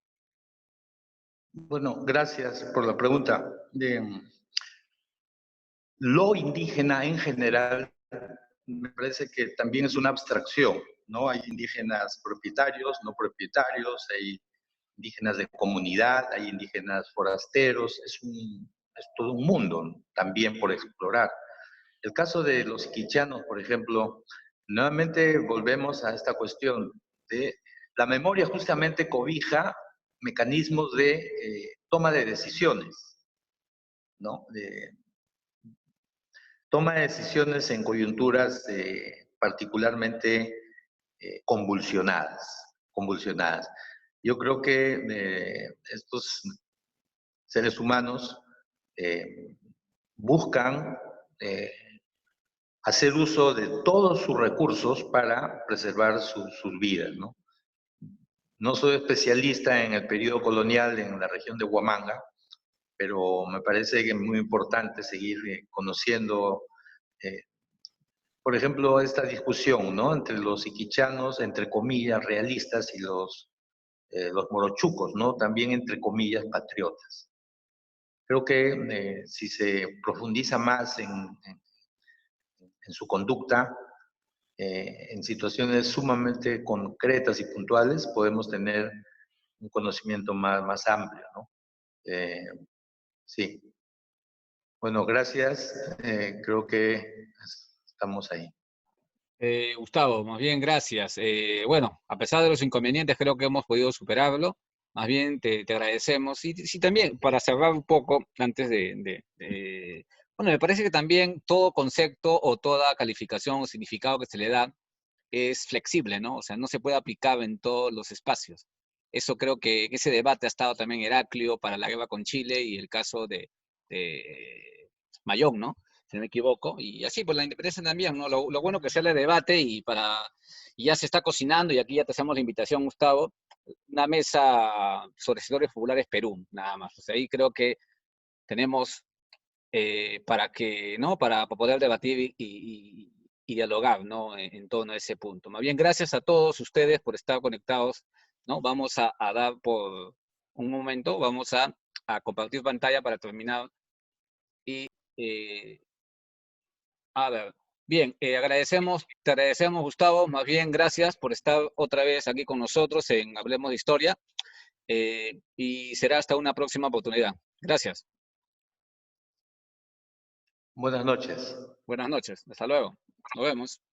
Bueno, gracias por la pregunta. Lo indígena en general me parece que también es una abstracción, ¿no? Hay indígenas propietarios, no propietarios, hay indígenas de comunidad, hay indígenas forasteros, es todo un mundo también por explorar. El caso de los iquichanos, por ejemplo, nuevamente volvemos a esta cuestión de la memoria justamente cobija mecanismos de toma de decisiones, ¿no? Toma de decisiones en coyunturas particularmente convulsionadas. Yo creo que estos seres humanos buscan hacer uso de todos sus recursos para preservar sus vidas, ¿no? No soy especialista en el periodo colonial en la región de Huamanga, pero me parece que es muy importante seguir conociendo, por ejemplo, esta discusión, ¿no? Entre los iquichanos, entre comillas, realistas, y los morochucos, ¿no? También entre comillas, patriotas. Creo que si se profundiza más en su conducta, en situaciones sumamente concretas y puntuales, podemos tener un conocimiento más amplio, ¿no? Sí. Bueno, gracias. Creo que estamos ahí. Gustavo, más bien gracias. Bueno, a pesar de los inconvenientes, creo que hemos podido superarlo. Más bien te agradecemos. Y sí, también, para cerrar un poco, antes bueno, me parece que también todo concepto o toda calificación o significado que se le da es flexible, ¿no? O sea, no se puede aplicar en todos los espacios. Eso creo que ese debate ha estado también Heraclio para la guerra con Chile y el caso de Mayón, ¿no? si no me equivoco, y así, pues la independencia también, ¿no? Lo bueno que se le debate y ya se está cocinando, y aquí ya te hacemos la invitación, Gustavo, una mesa sobre sectores populares Perú, nada más. O sea, ahí creo que tenemos ¿no? Para poder debatir y dialogar, ¿no? En torno a ese punto. Más bien, gracias a todos ustedes por estar conectados, ¿no? Vamos a dar por un momento, vamos a compartir pantalla para terminar. Y, a ver, bien, te agradecemos, Gustavo, más bien, gracias por estar otra vez aquí con nosotros en Hablemos de Historia, y será hasta una próxima oportunidad. Gracias. Buenas noches. Buenas noches, hasta luego. Nos vemos.